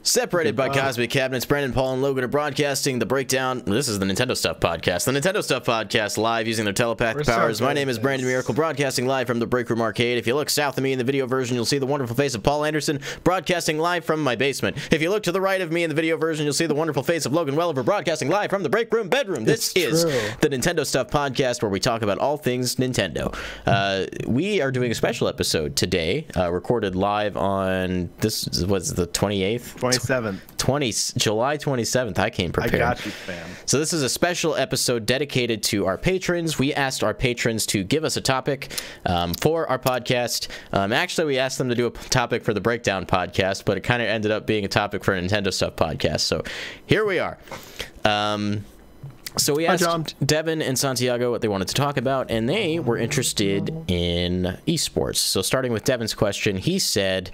Separated by cosmic cabinets, Brandon, Paul, and Logan are broadcasting the breakdown. This is the Nintendo Stuff Podcast. The Nintendo Stuff Podcast live using their telepathic powers. My name is Brandon Miracle, broadcasting live from the Break Room Arcade. If you look south of me in the video version, you'll see the wonderful face of Paul Anderson, broadcasting live from my basement. If you look to the right of me in the video version, you'll see the wonderful face of Logan Welliver, broadcasting live from the Break Room bedroom. This is the Nintendo Stuff Podcast, where we talk about all things Nintendo. We are doing a special episode today, recorded live on, this was the 28th? 27th. July 27th. I came prepared. I got you, fam. So this is a special episode dedicated to our patrons. We asked our patrons to give us a topic for our podcast. Actually, we asked them to do a topic for the Breakdown podcast, but it kind of ended up being a topic for a Nintendo Stuff podcast. So here we are. So we asked Devin and Santiago what they wanted to talk about, and they were interested in esports. So starting with Devin's question, he said,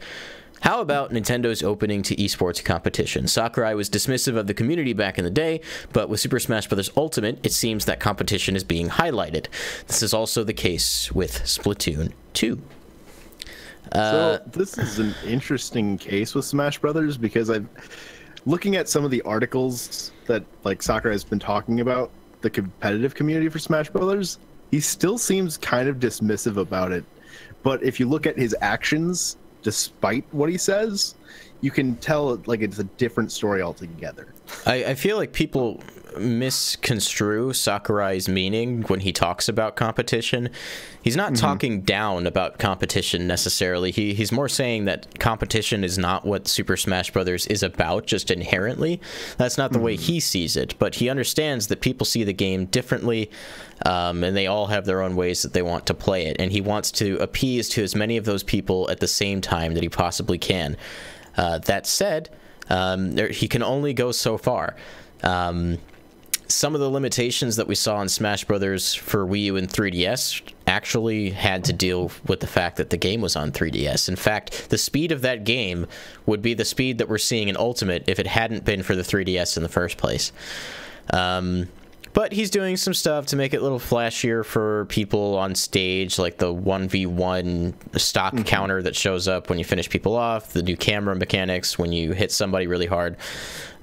how about Nintendo's opening to esports competition? Sakurai was dismissive of the community back in the day, but with Super Smash Bros. Ultimate, it seems that competition is being highlighted. This is also the case with Splatoon 2. So this is an interesting case with Smash Brothers because looking at some of the articles that Sakurai has been talking about the competitive community for Smash Brothers, he still seems kind of dismissive about it. But if you look at his actions, despite what he says, you can tell it's a different story altogether. I feel like people misconstrue Sakurai's meaning when he talks about competition. He's not talking down about competition necessarily. He's more saying that competition is not what Super Smash Bros. Is about just inherently. That's not the way he sees it, but he understands that people see the game differently, and they all have their own ways that they want to play it, and he wants to appease to as many of those people at the same time that he possibly can. That said, he can only go so far. Some of the limitations that we saw in Smash Brothers for Wii U and 3DS actually had to deal with the fact that the game was on 3DS. In fact, the speed of that game would be the speed that we're seeing in Ultimate if it hadn't been for the 3DS in the first place. But he's doing some stuff to make it a little flashier for people on stage, like the 1v1 stock counter that shows up when you finish people off, the new camera mechanics when you hit somebody really hard.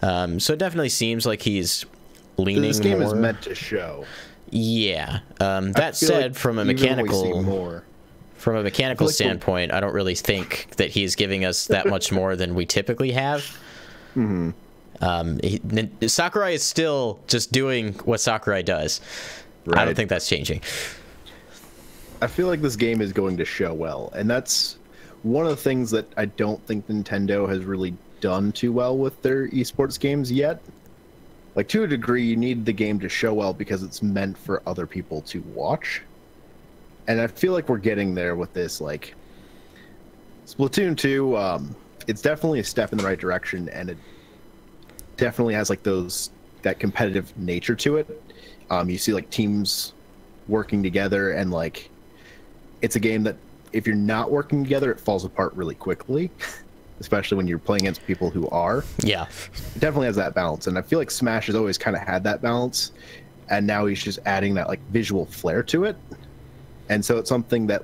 So it definitely seems like he's leaning more. This game is meant to show. Yeah. That said, from a mechanical standpoint, I don't really think that he's giving us that much more than we typically have. Sakurai is still just doing what Sakurai does. Right. I don't think that's changing. I feel like this game is going to show well, and that's one of the things that I don't think Nintendo has really done too well with their esports games yet. To a degree, you need the game to show well because it's meant for other people to watch. And I feel like we're getting there with this. Splatoon 2, it's definitely a step in the right direction, and it definitely has that competitive nature to it. You see teams working together, and it's a game that if you're not working together, it falls apart really quickly. Especially when you're playing against people who are. Yeah. It definitely has that balance. And I feel like Smash has always kind of had that balance. And now he's just adding that visual flair to it. And so it's something that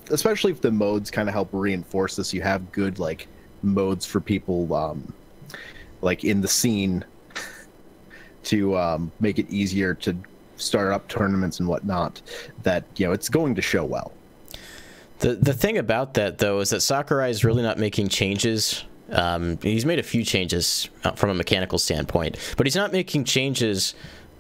especially if the modes kind of help reinforce this, you have good modes for people in the scene to make it easier to start up tournaments and whatnot, that it's going to show well. The thing about that, though, is that Sakurai is really not making changes. He's made a few changes from a mechanical standpoint, but he's not making changes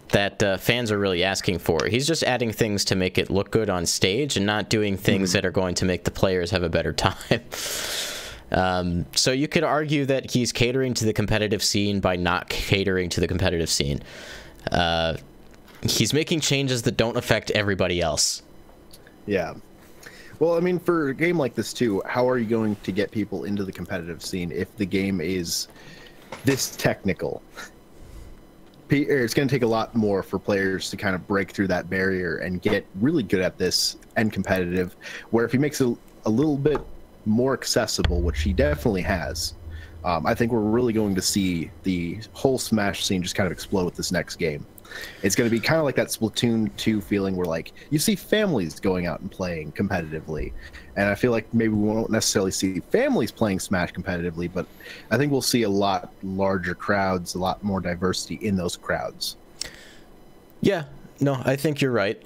that fans are really asking for. He's just adding things to make it look good on stage and not doing things that are going to make the players have a better time. So you could argue that he's catering to the competitive scene by not catering to the competitive scene. He's making changes that don't affect everybody else. Yeah. Well, I mean, for a game like this, too, how are you going to get people into the competitive scene if the game is this technical? It's going to take a lot more for players to kind of break through that barrier and get really good at this and competitive, where if he makes it a little bit more accessible, which he definitely has, I think we're really going to see the whole Smash scene just kind of explode with this next game. It's going to be kind of like that Splatoon 2 feeling where like you see families going out and playing competitively. And I feel like maybe we won't necessarily see families playing Smash competitively, but I think we'll see a lot larger crowds, a lot more diversity in those crowds. Yeah, no, I think you're right.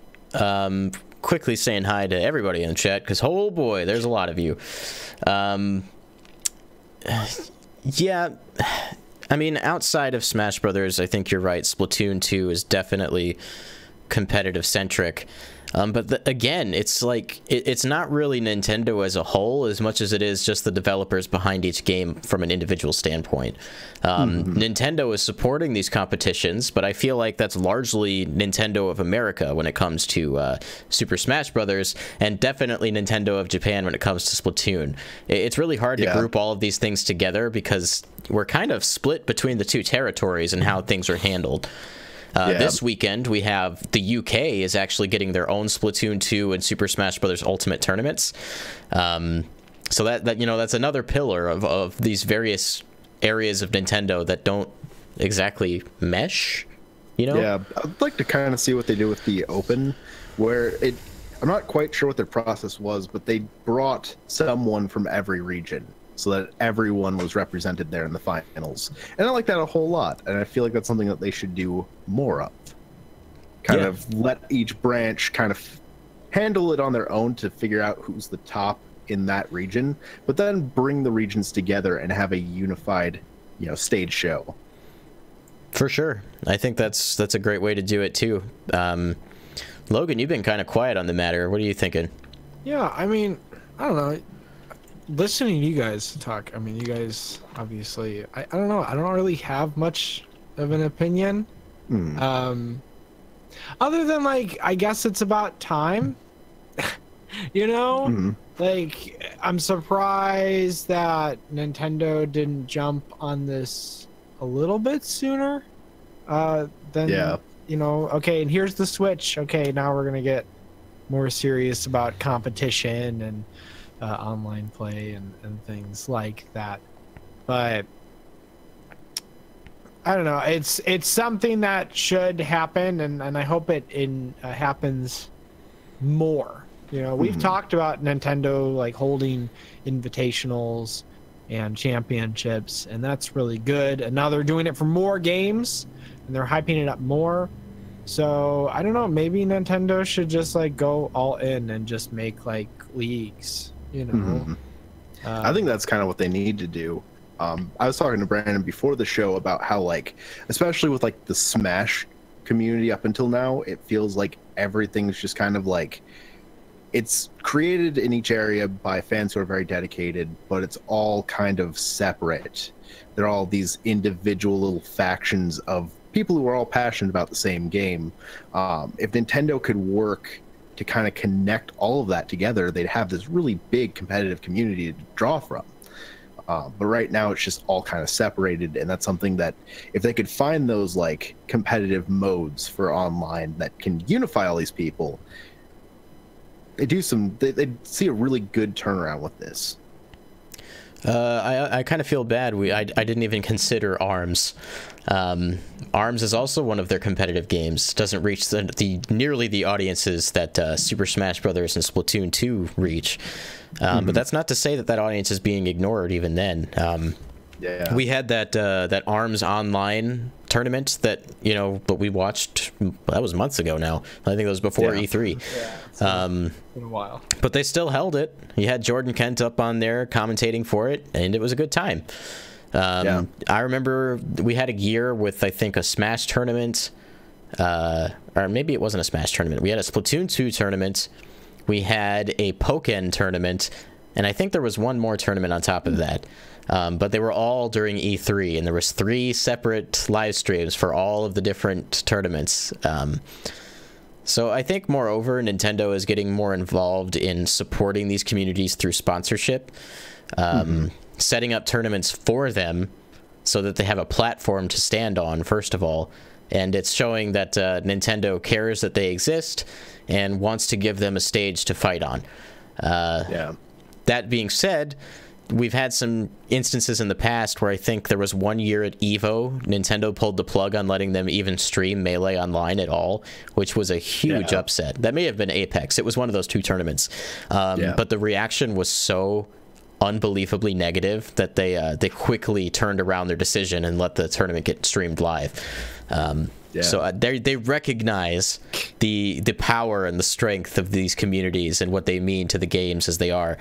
Quickly saying hi to everybody in the chat, because oh boy, there's a lot of you. Yeah, I mean, outside of Smash Brothers, I think you're right. Splatoon 2 is definitely competitive centric. But again, it's like it's not really Nintendo as a whole as much as it is just the developers behind each game from an individual standpoint. Nintendo is supporting these competitions, but I feel like that's largely Nintendo of America when it comes to Super Smash Brothers, and definitely Nintendo of Japan when it comes to Splatoon. It's really hard to group all of these things together because we're kind of split between the two territories and how things are handled. This weekend, we have the UK is actually getting their own Splatoon 2 and Super Smash Bros. Ultimate tournaments. So that you know, that's another pillar of these various areas of Nintendo that don't exactly mesh, you know? Yeah, I'd like to kind of see what they do with the Open, where I'm not quite sure what their process was, but they brought someone from every region, so that everyone was represented there in the finals. And I like that a whole lot, and I feel like that's something that they should do more of. Kind of let each branch kind of handle it on their own to figure out who's the top in that region, but then bring the regions together and have a unified, you know, stage show. For sure. I think that's a great way to do it too. Logan, you've been kind of quiet on the matter. What are you thinking? Yeah, I mean, I don't know. Listening to you guys talk, I mean, you guys obviously, I don't know, I don't really have much of an opinion. Other than, like, I guess it's about time. You know? Like, I'm surprised that Nintendo didn't jump on this a little bit sooner. Than, you know, okay, and here's the Switch. Okay, now we're gonna get more serious about competition and online play and things like that. But I don't know, it's something that should happen, and I hope it happens more. You know, we've talked about Nintendo like holding invitationals and championships, and that's really good, and now they're doing it for more games and they're hyping it up more. So I don't know, maybe Nintendo should just like go all in and just make like leagues, you know. I think that's kind of what they need to do. I was talking to Brandon before the show about how, like, especially with like the Smash community up until now, it feels like everything's just kind of like it's created in each area by fans who are very dedicated, but it's all kind of separate. They're all these individual little factions of people who are all passionate about the same game. If Nintendo could work to kind of connect all of that together, they'd have this really big competitive community to draw from. But right now it's just all kind of separated, and that's something that if they could find those like competitive modes for online that can unify all these people, they'd see a really good turnaround with this. I kind of feel bad. I didn't even consider ARMS. ARMS is also one of their competitive games. Doesn't reach nearly the audiences that Super Smash Brothers and Splatoon 2 reach. But that's not to say that audience is being ignored even then. We had that ARMS online tournament that, you know, but we watched, that was months ago now. I think it was before E3. It's been a while. But they still held it. You had Jordan Kent up on there commentating for it, and it was a good time. I remember we had a year with, I think, a Smash tournament, or maybe it wasn't a Smash tournament. We had a Splatoon 2 tournament. We had a Pokken tournament, and I think there was one more tournament on top of that. But they were all during E3, and there was 3 separate live streams for all of the different tournaments. So I think, moreover, Nintendo is getting more involved in supporting these communities through sponsorship, setting up tournaments for them so that they have a platform to stand on, first of all. And it's showing that Nintendo cares that they exist and wants to give them a stage to fight on. That being said, we've had some instances in the past where I think there was one year at EVO, Nintendo pulled the plug on letting them even stream Melee online at all, which was a huge upset. That may have been Apex. It was one of those two tournaments. But the reaction was so unbelievably negative that they quickly turned around their decision and let the tournament get streamed live. So they recognize the power and the strength of these communities and what they mean to the games as they are.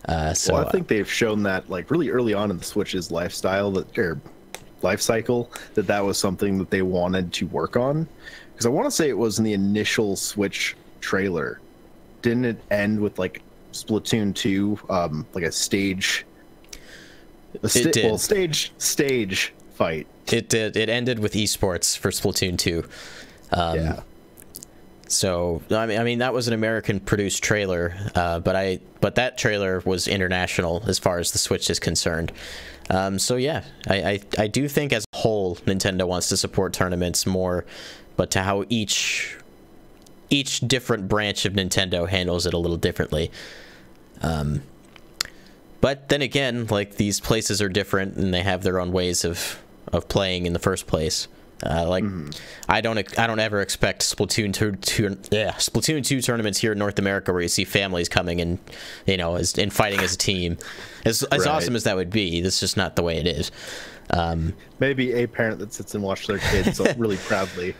I think they've shown that like really early on in the Switch's life cycle that was something that they wanted to work on. Because I want to say it was in the initial Switch trailer. Didn't it end with like Splatoon 2, like a stage? Stage fight. It did. It ended with esports for Splatoon 2. So I mean that was an American-produced trailer, but that trailer was international as far as the Switch is concerned. So yeah, I do think as a whole Nintendo wants to support tournaments more, but to how each different branch of Nintendo handles it a little differently. But then again, like these places are different and they have their own ways of playing in the first place. I don't ever expect Splatoon 2 tournaments here in North America where you see families coming and and fighting as a team. As awesome as that would be, that's just not the way it is. Maybe a parent that sits and watches their kids really proudly.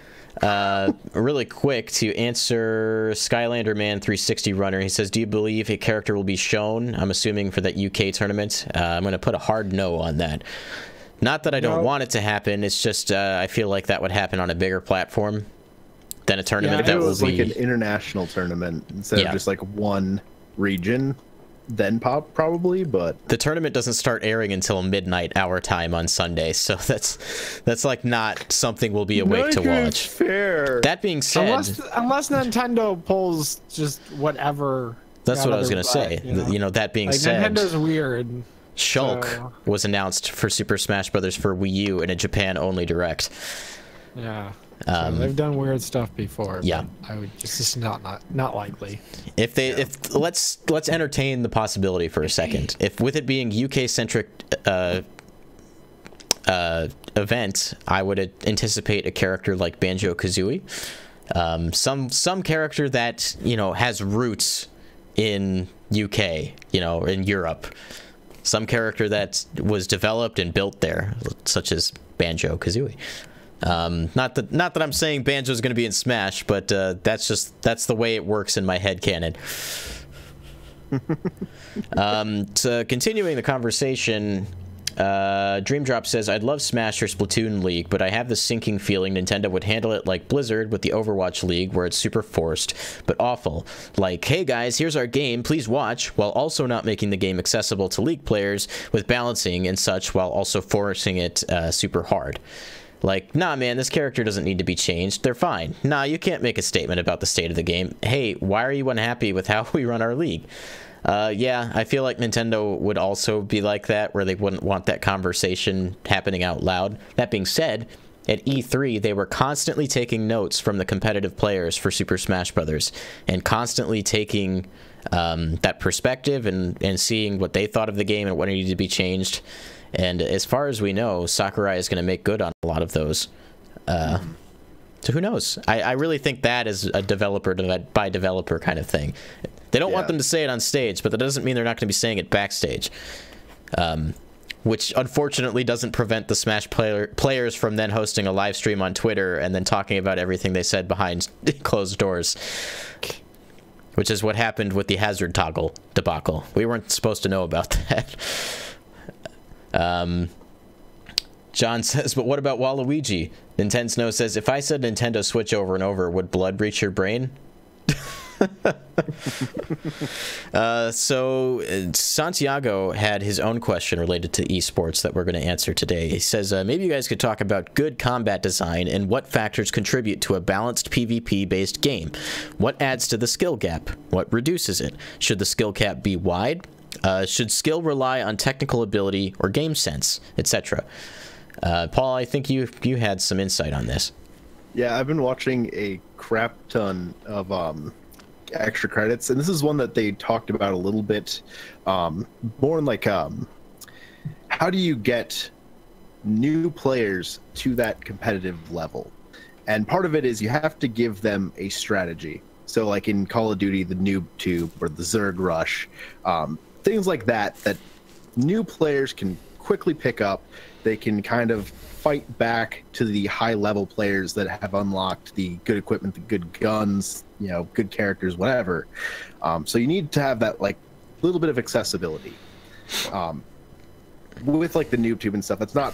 Really quick to answer Skylander Man 360 Runner, he says, do you believe a character will be shown? I'm assuming for that UK tournament. I'm going to put a hard no on that. Not that I don't want it to happen, it's just I feel like that would happen on a bigger platform than a tournament that will be like an international tournament instead of just like one region, then probably. But the tournament doesn't start airing until midnight our time on Sunday, so that's like not something we'll be awake to watch. Fair. That being said, unless Nintendo pulls just whatever. That's what I was gonna say. That being said, Nintendo's weird. Shulk was announced for Super Smash Brothers for Wii U in a Japan-only direct. Yeah, they've done weird stuff before. Yeah, I would just not likely. Let's entertain the possibility for a second. If with it being UK-centric event, I would anticipate a character like Banjo-Kazooie, some character that has roots in UK, in Europe. Some character that was developed and built there, such as Banjo-Kazooie. Not that I'm saying Banjo's going to be in Smash, but that's the way it works in my head canon. So continuing the conversation, Dreamdrop says, I'd love Smash or Splatoon League, but I have the sinking feeling Nintendo would handle it like Blizzard with the Overwatch League, where it's super forced, but awful. Like, hey guys, here's our game, please watch, while also not making the game accessible to League players with balancing and such, while also forcing it super hard. Like, nah man, this character doesn't need to be changed, they're fine. Nah, you can't make a statement about the state of the game. Hey, why are you unhappy with how we run our league? Yeah, I feel like Nintendo would also be like that, where they wouldn't want that conversation happening out loud. That being said, at E3, they were constantly taking notes from the competitive players for Super Smash Brothers, and constantly taking that perspective and seeing what they thought of the game and what needed to be changed. And as far as we know, Sakurai is going to make good on a lot of those. So who knows? I really think that is a developer by developer kind of thing. They don't want them to say it on stage, but that doesn't mean they're not going to be saying it backstage. Which unfortunately doesn't prevent the Smash players from then hosting a live stream on Twitter and then talking about everything they said behind closed doors. Which is what happened with the Hazard toggle debacle. We weren't supposed to know about that. John says, but what about Waluigi? Nintendo says, if I said Nintendo Switch over and over, would blood reach your brain? So Santiago had his own question related to esports that we're going to answer today. He says, maybe you guys could talk about good combat design and what factors contribute to a balanced PvP-based game. What adds to the skill gap? What reduces it? Should the skill gap be wide? Should skill rely on technical ability or game sense, etc.? Paul, I think you had some insight on this. Yeah, I've been watching a crap ton of extra credits, and this is one that they talked about a little bit, more in like how do you get new players to that competitive level? And part of it is you have to give them a strategy. So like in Call of Duty, the Noob Tube or the Zerg Rush, things like that new players can quickly pick up. They can kind of fight back to the high level players that have unlocked the good equipment, the good guns, good characters, whatever. So you need to have that like little bit of accessibility. With like the Noob Tube and stuff, that's not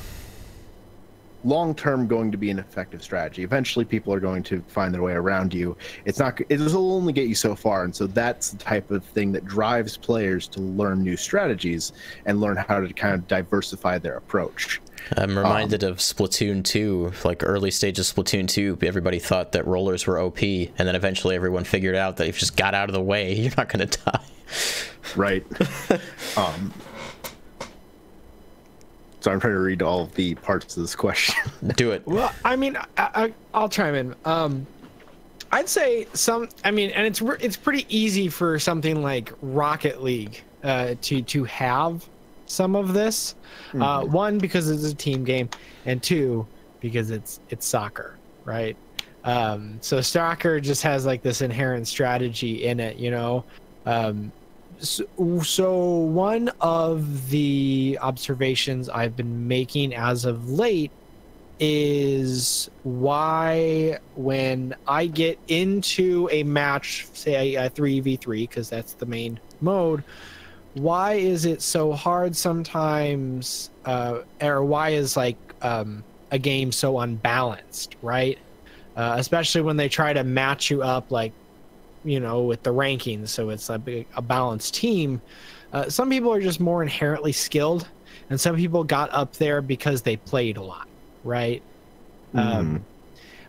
long-term going to be an effective strategy. Eventually people are going to find their way around you. It'll only get you so far, and so that's the type of thing that drives players to learn new strategies and learn how to kind of diversify their approach. I'm reminded of Splatoon 2, like early stages of Splatoon 2, everybody thought that rollers were OP, and then eventually everyone figured out that if you just got out of the way, you're not going to die. Right. So I'm trying to read all of the parts of this question. Do it. Well, I mean, I'll chime in. I'd say and it's pretty easy for something like Rocket League to have some of this. One, because it's a team game, and two, because it's soccer, right? So soccer just has like this inherent strategy in it, So one of the observations I've been making as of late is why when I get into a match, say a 3v3, because that's the main mode, why is it so hard sometimes, or why is like a game so unbalanced, right? Especially when they try to match you up like, with the rankings, so it's a balanced team. Some people are just more inherently skilled, and some people got up there because they played a lot, right? But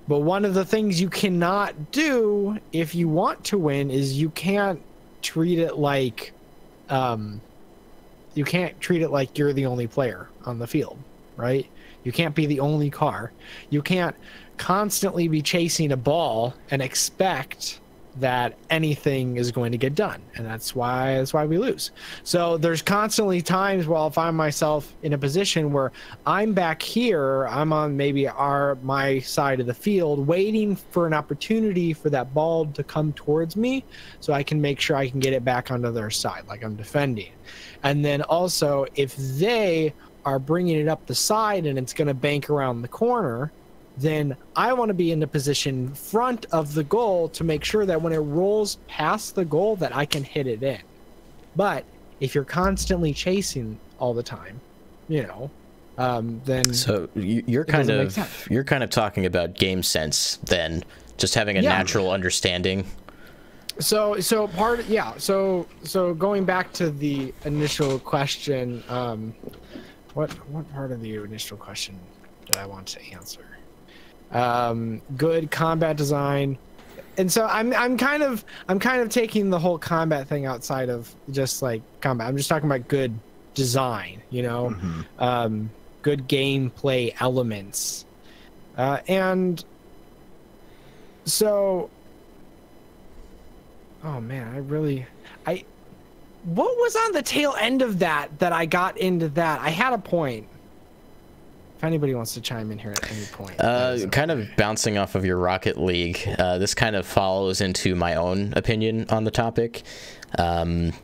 one of the things you cannot do if you want to win is you can't treat it like you're the only player on the field, right? You can't be the only car. You can't constantly be chasing a ball and expect that anything is going to get done, and that's why we lose. So there's constantly times where I'll find myself in a position where I'm back here, I'm on maybe my side of the field, waiting for an opportunity for that ball to come towards me, so I can make sure I can get it back onto their side, like I'm defending. And then also, if they are bringing it up the side and it's going to bank around the corner, then I want to be in the position front of the goal to make sure that when it rolls past the goal that I can hit it in. But if you're constantly chasing all the time, then so you're kind of talking about game sense then, just having a natural understanding. So going back to the initial question, what part of the initial question did I want to answer? Good combat design, and so I'm kind of taking the whole combat thing outside of just like combat. I'm just talking about good design, good gameplay elements, and so, oh man, what was on the tail end of that I got into that? I had a point. If anybody wants to chime in here at any point. Kind of bouncing off of your Rocket League, this kind of follows into my own opinion on the topic. The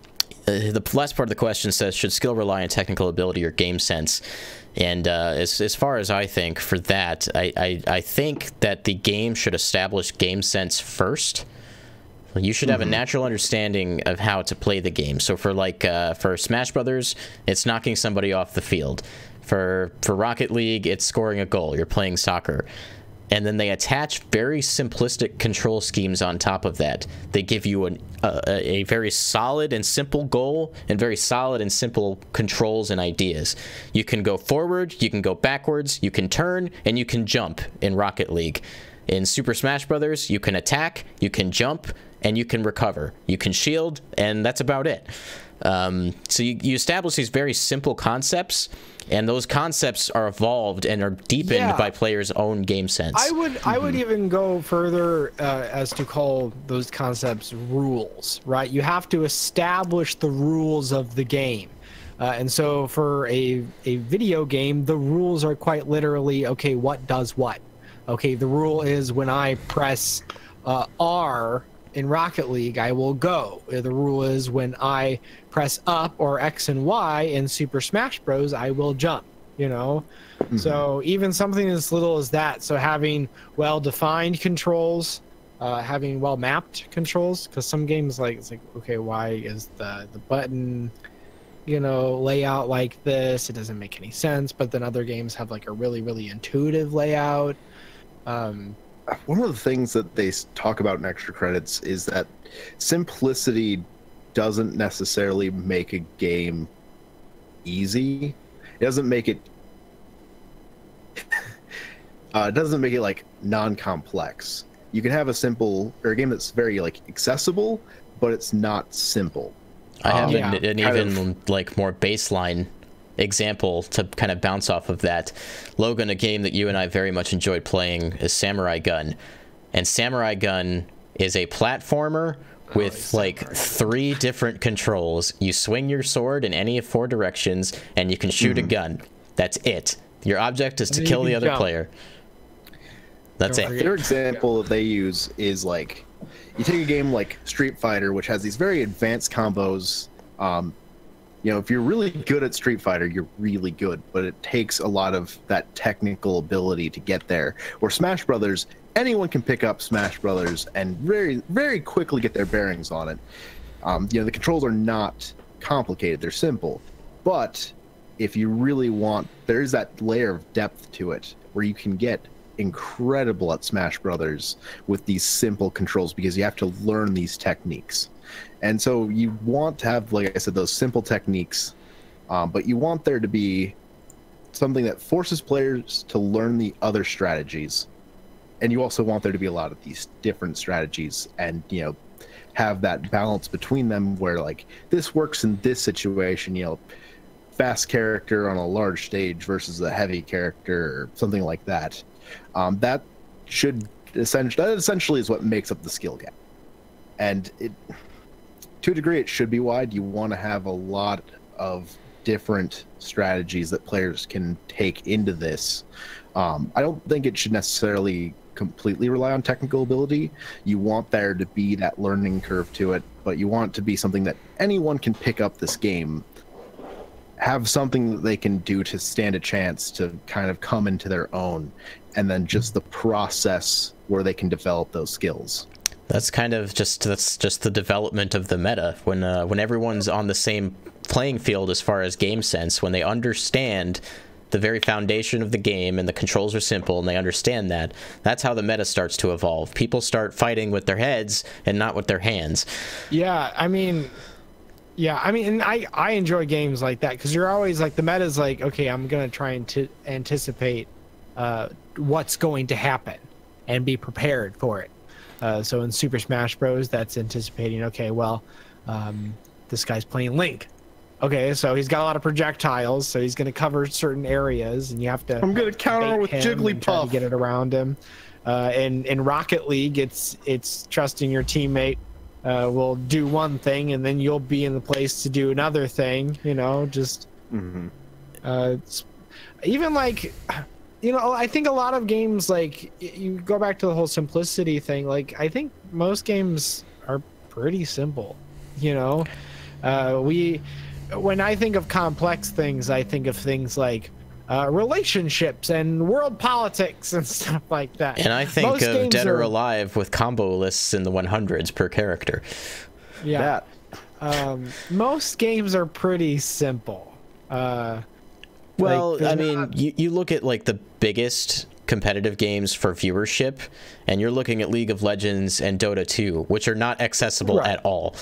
last part of the question says, should skill rely on technical ability or game sense? And as far as I think for that, I think that the game should establish game sense first. You should have a natural understanding of how to play the game. So for Smash Brothers, it's knocking somebody off the field. For Rocket League, it's scoring a goal. You're playing soccer. And then they attach very simplistic control schemes on top of that. They give you a very solid and simple goal and very solid and simple controls and ideas. You can go forward, you can go backwards, you can turn, and you can jump in Rocket League. In Super Smash Brothers, you can attack, you can jump, and you can recover. You can shield, and that's about it. So you establish these very simple concepts, and those concepts are evolved and are deepened by players' own game sense. I would even go further as to call those concepts rules, right? You have to establish the rules of the game. And so for a video game, the rules are quite literally, okay, what does what? Okay, the rule is when I press R in Rocket League, I will go. The rule is when I press up or X and Y in Super Smash Bros, I will jump, you know? So even something as little as that, so having well-defined controls, having well-mapped controls, because some games, like, it's like, okay, why is the button, you know, layout like this? It doesn't make any sense. But then other games have like a really, really intuitive layout. One of the things that they talk about in Extra Credits is that simplicity doesn't necessarily make a game easy. It doesn't make it like non-complex. You can have a game that's very like accessible, but it's not simple. I have an even like more baseline example to kind of bounce off of that. Logan, a game that you and I very much enjoyed playing, is Samurai Gun. And Samurai Gun is a platformer with like 3 different controls. You swing your sword in any of 4 directions, and you can shoot a gun. That's it. Your object is to kill the other player. That's it. Their example that they use is like, you take a game like Street Fighter, which has these very advanced combos. You know, if you're really good at Street Fighter, you're really good, but it takes a lot of that technical ability to get there. Where Smash Brothers, anyone can pick up Smash Brothers and very, very quickly get their bearings on it. You know, the controls are not complicated; they're simple. But if you really want, there is that layer of depth to it where you can get incredible at Smash Brothers with these simple controls, because you have to learn these techniques. And so you want to have, like I said, those simple techniques, but you want there to be something that forces players to learn the other strategies. And you also want there to be a lot of these different strategies, and, you know, have that balance between them where, like, this works in this situation, you know, fast character on a large stage versus a heavy character or something like that. That essentially is what makes up the skill gap. And it, to a degree, it should be wide. You want to have a lot of different strategies that players can take into this. I don't think it should necessarily completely rely on technical ability. You want there to be that learning curve to it, but you want it to be something that anyone can pick up this game, have something that they can do to stand a chance to kind of come into their own, and then just the process where they can develop those skills. That's just the development of the meta. When everyone's on the same playing field as far as game sense, when they understand the very foundation of the game and the controls are simple and they understand that, that's how the meta starts to evolve. People start fighting with their heads and not with their hands. I mean, and I enjoy games like that, because you're always like, the meta's like, okay, I'm gonna try and anticipate what's going to happen and be prepared for it. So in Super Smash Bros, that's anticipating, okay, well, this guy's playing Link. Okay, so he's got a lot of projectiles, so he's going to cover certain areas, and you have to... I'm going to counter with Jigglypuff. To get it around him. In Rocket League, it's trusting your teammate will do one thing, and then you'll be in the place to do another thing, you know, just... even like... You know, I think a lot of games, like, you go back to the whole simplicity thing, like, I think most games are pretty simple, you know? When I think of complex things, I think of things like relationships and world politics and stuff like that. And I think of Dead or Alive with combo lists in the 100s per character. Yeah. Most games are pretty simple. Well, like, I mean, you look at like the biggest competitive games for viewership, and you're looking at League of Legends and Dota 2, which are not accessible at all.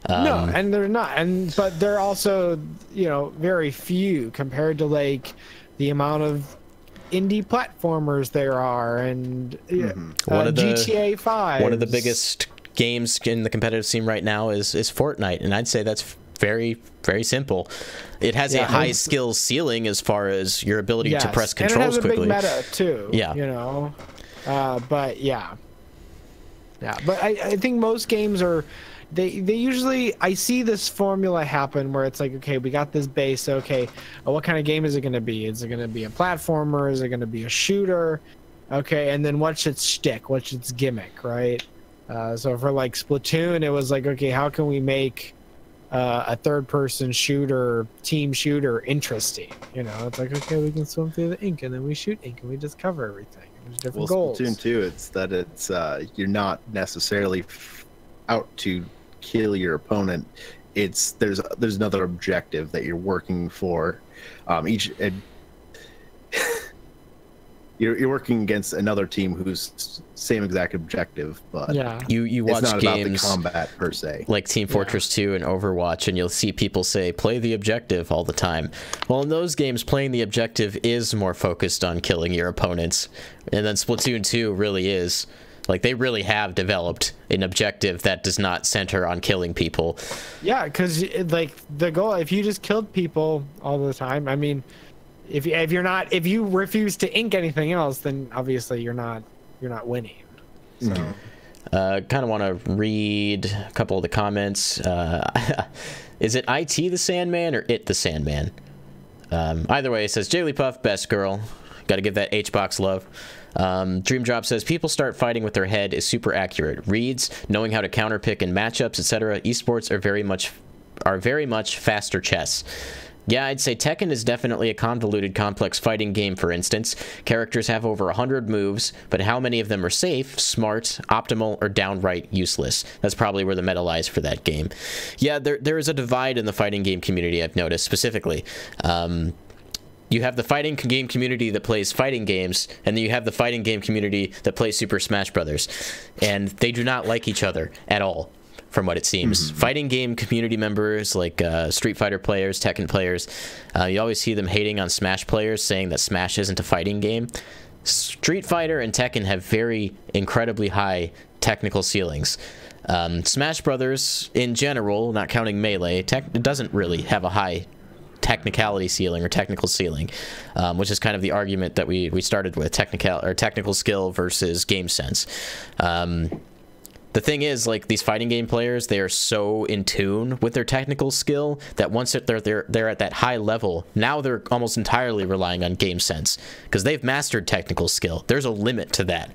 No, and they're not, but they're also, you know, very few compared to like the amount of indie platformers there are, and GTA 5. One of the biggest games in the competitive scene right now is Fortnite, and I'd say that's very, very simple. It has a high skill ceiling as far as your ability to press controls quickly. And it has a big meta too. Yeah. You know, but yeah. But I think most games are. They usually, I see this formula happen where it's like, okay, we got this base. Okay, what kind of game is it going to be? Is it going to be a platformer? Is it going to be a shooter? Okay, and then what's its shtick? What's its gimmick, right? So for like Splatoon, it was like, okay, how can we make a third-person shooter, team shooter, interesting? You know, it's like, okay, we can swim through the ink, and then we shoot ink, and we just cover everything. There's different goals. Splatoon 2, it's that you're not necessarily out to kill your opponent. It's there's another objective that you're working for. You're working against another team who's same exact objective, but you watch it's not games about the combat per se, like Team Fortress 2 and Overwatch, and you'll see people say play the objective all the time. Well, in those games, playing the objective is more focused on killing your opponents, and then Splatoon 2 really is. Like, they really have developed an objective that does not center on killing people. Yeah, because like the goal, if you just killed people all the time, I mean, if you refuse to ink anything else, then obviously you're not winning. So. Kind of want to read a couple of the comments. Is it IT the Sandman or It the Sandman? Either way, it says Jigglypuff, best girl. Got to give that H-Box love. Dream Drop says people start fighting with their head is super accurate. Reads knowing how to counterpick in matchups, etc. Esports are very much faster chess. Yeah, I'd say Tekken is definitely a convoluted, complex fighting game, for instance. Characters have over 100 moves, but how many of them are safe, smart, optimal, or downright useless? That's probably where the meta lies for that game. Yeah, there is a divide in the fighting game community, I've noticed, specifically. You have the fighting game community that plays fighting games, and then you have the fighting game community that plays Super Smash Brothers. And they do not like each other at all, from what it seems. Fighting game community members, like Street Fighter players, Tekken players, you always see them hating on Smash players, saying that Smash isn't a fighting game. Street Fighter and Tekken have very incredibly high technical ceilings. Smash Brothers, in general, not counting Melee, doesn't really have a high technicality ceiling or technical ceiling, which is kind of the argument that we started with, technical skill versus game sense. The thing is, like, these fighting game players, they are so in tune with their technical skill that once they're at that high level, now they're almost entirely relying on game sense because they've mastered technical skill. There's a limit to that.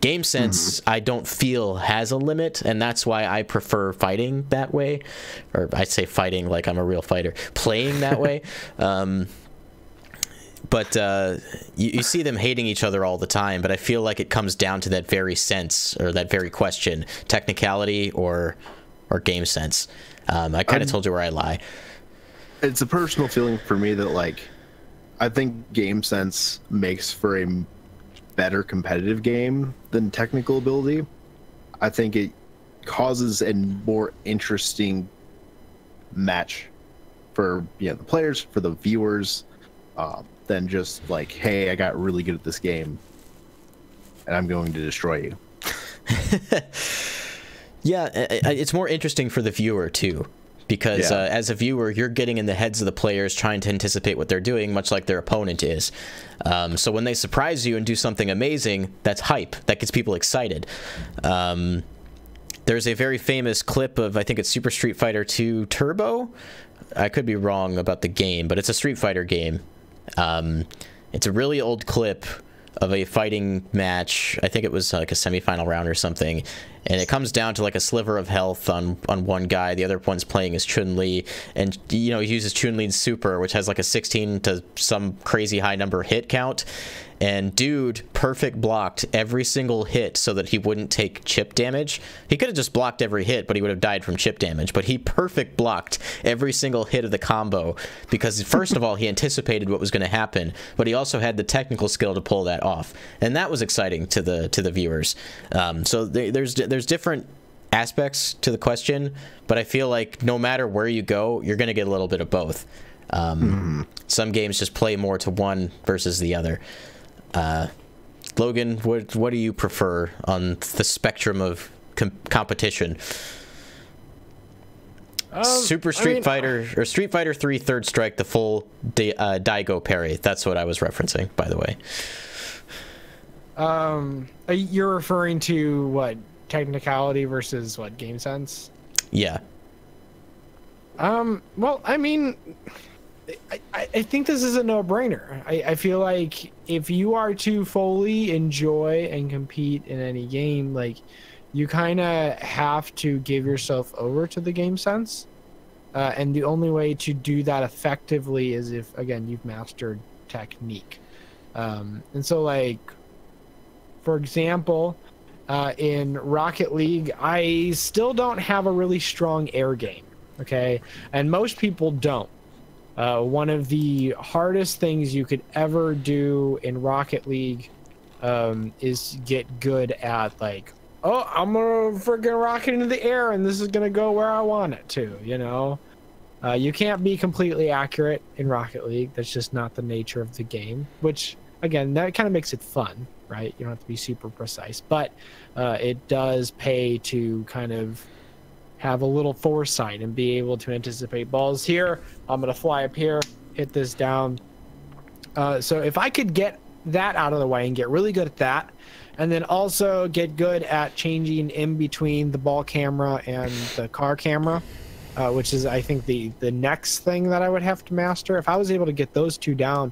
Game sense, I don't feel has a limit, and that's why I prefer fighting that way. Or I say fighting like I'm a real fighter. Playing that way. But you see them hating each other all the time, but I feel like it comes down to that very sense, or that very question, technicality or game sense. I kind of told you where I lie. It's a personal feeling for me that, like, I think game sense makes for a better competitive game than technical ability. I think it causes a more interesting match for the players, for the viewers, than just like, hey, I got really good at this game and I'm going to destroy you. Yeah, it's more interesting for the viewer too, because as a viewer, you're getting in the heads of the players, trying to anticipate what they're doing, much like their opponent is. So when they surprise you and do something amazing, that's hype. That gets people excited. There's a very famous clip of, I think it's Super Street Fighter 2 Turbo. I could be wrong about the game, but it's a Street Fighter game. It's a really old clip of a fighting match. I think it was like a semifinal round or something, and it comes down to like a sliver of health on one guy. The other one's playing as Chun-Li, and he uses Chun-Li's super, which has like a 16 to some crazy high number hit count. And dude perfect blocked every single hit so that he wouldn't take chip damage. He could have just blocked every hit, but he would have died from chip damage. But he perfect blocked every single hit of the combo because, first of all, he anticipated what was going to happen, but he also had the technical skill to pull that off, and that was exciting to the viewers. So there's different aspects to the question, but I feel like no matter where you go, you're going to get a little bit of both. Some games just play more to one versus the other. Logan, what do you prefer on the spectrum of competition? Super Street Fighter or Street Fighter 3 Third Strike, the full Daigo parry. That's what I was referencing, by the way. You're referring to what, technicality versus what, game sense? Yeah. Well, I mean, I think this is a no-brainer. I feel like if you are to fully enjoy and compete in any game, like, you kind of have to give yourself over to the game sense. And the only way to do that effectively is if, again, you've mastered technique. And so, like, for example, in Rocket League, I still don't have a really strong air game, okay? And most people don't. One of the hardest things you could ever do in Rocket League is get good at, like, oh, I'm gonna freaking rocket into the air and this is gonna go where I want it to, you know? You can't be completely accurate in Rocket League. That's just not the nature of the game, which, again, that kind of makes it fun, right? You don't have to be super precise, but it does pay to kind of have a little foresight and be able to anticipate balls here. I'm gonna fly up here, hit this down. So if I could get that out of the way and get really good at that, and then also get good at changing in between the ball camera and the car camera, which is, I think, the next thing that I would have to master. If I was able to get those two down,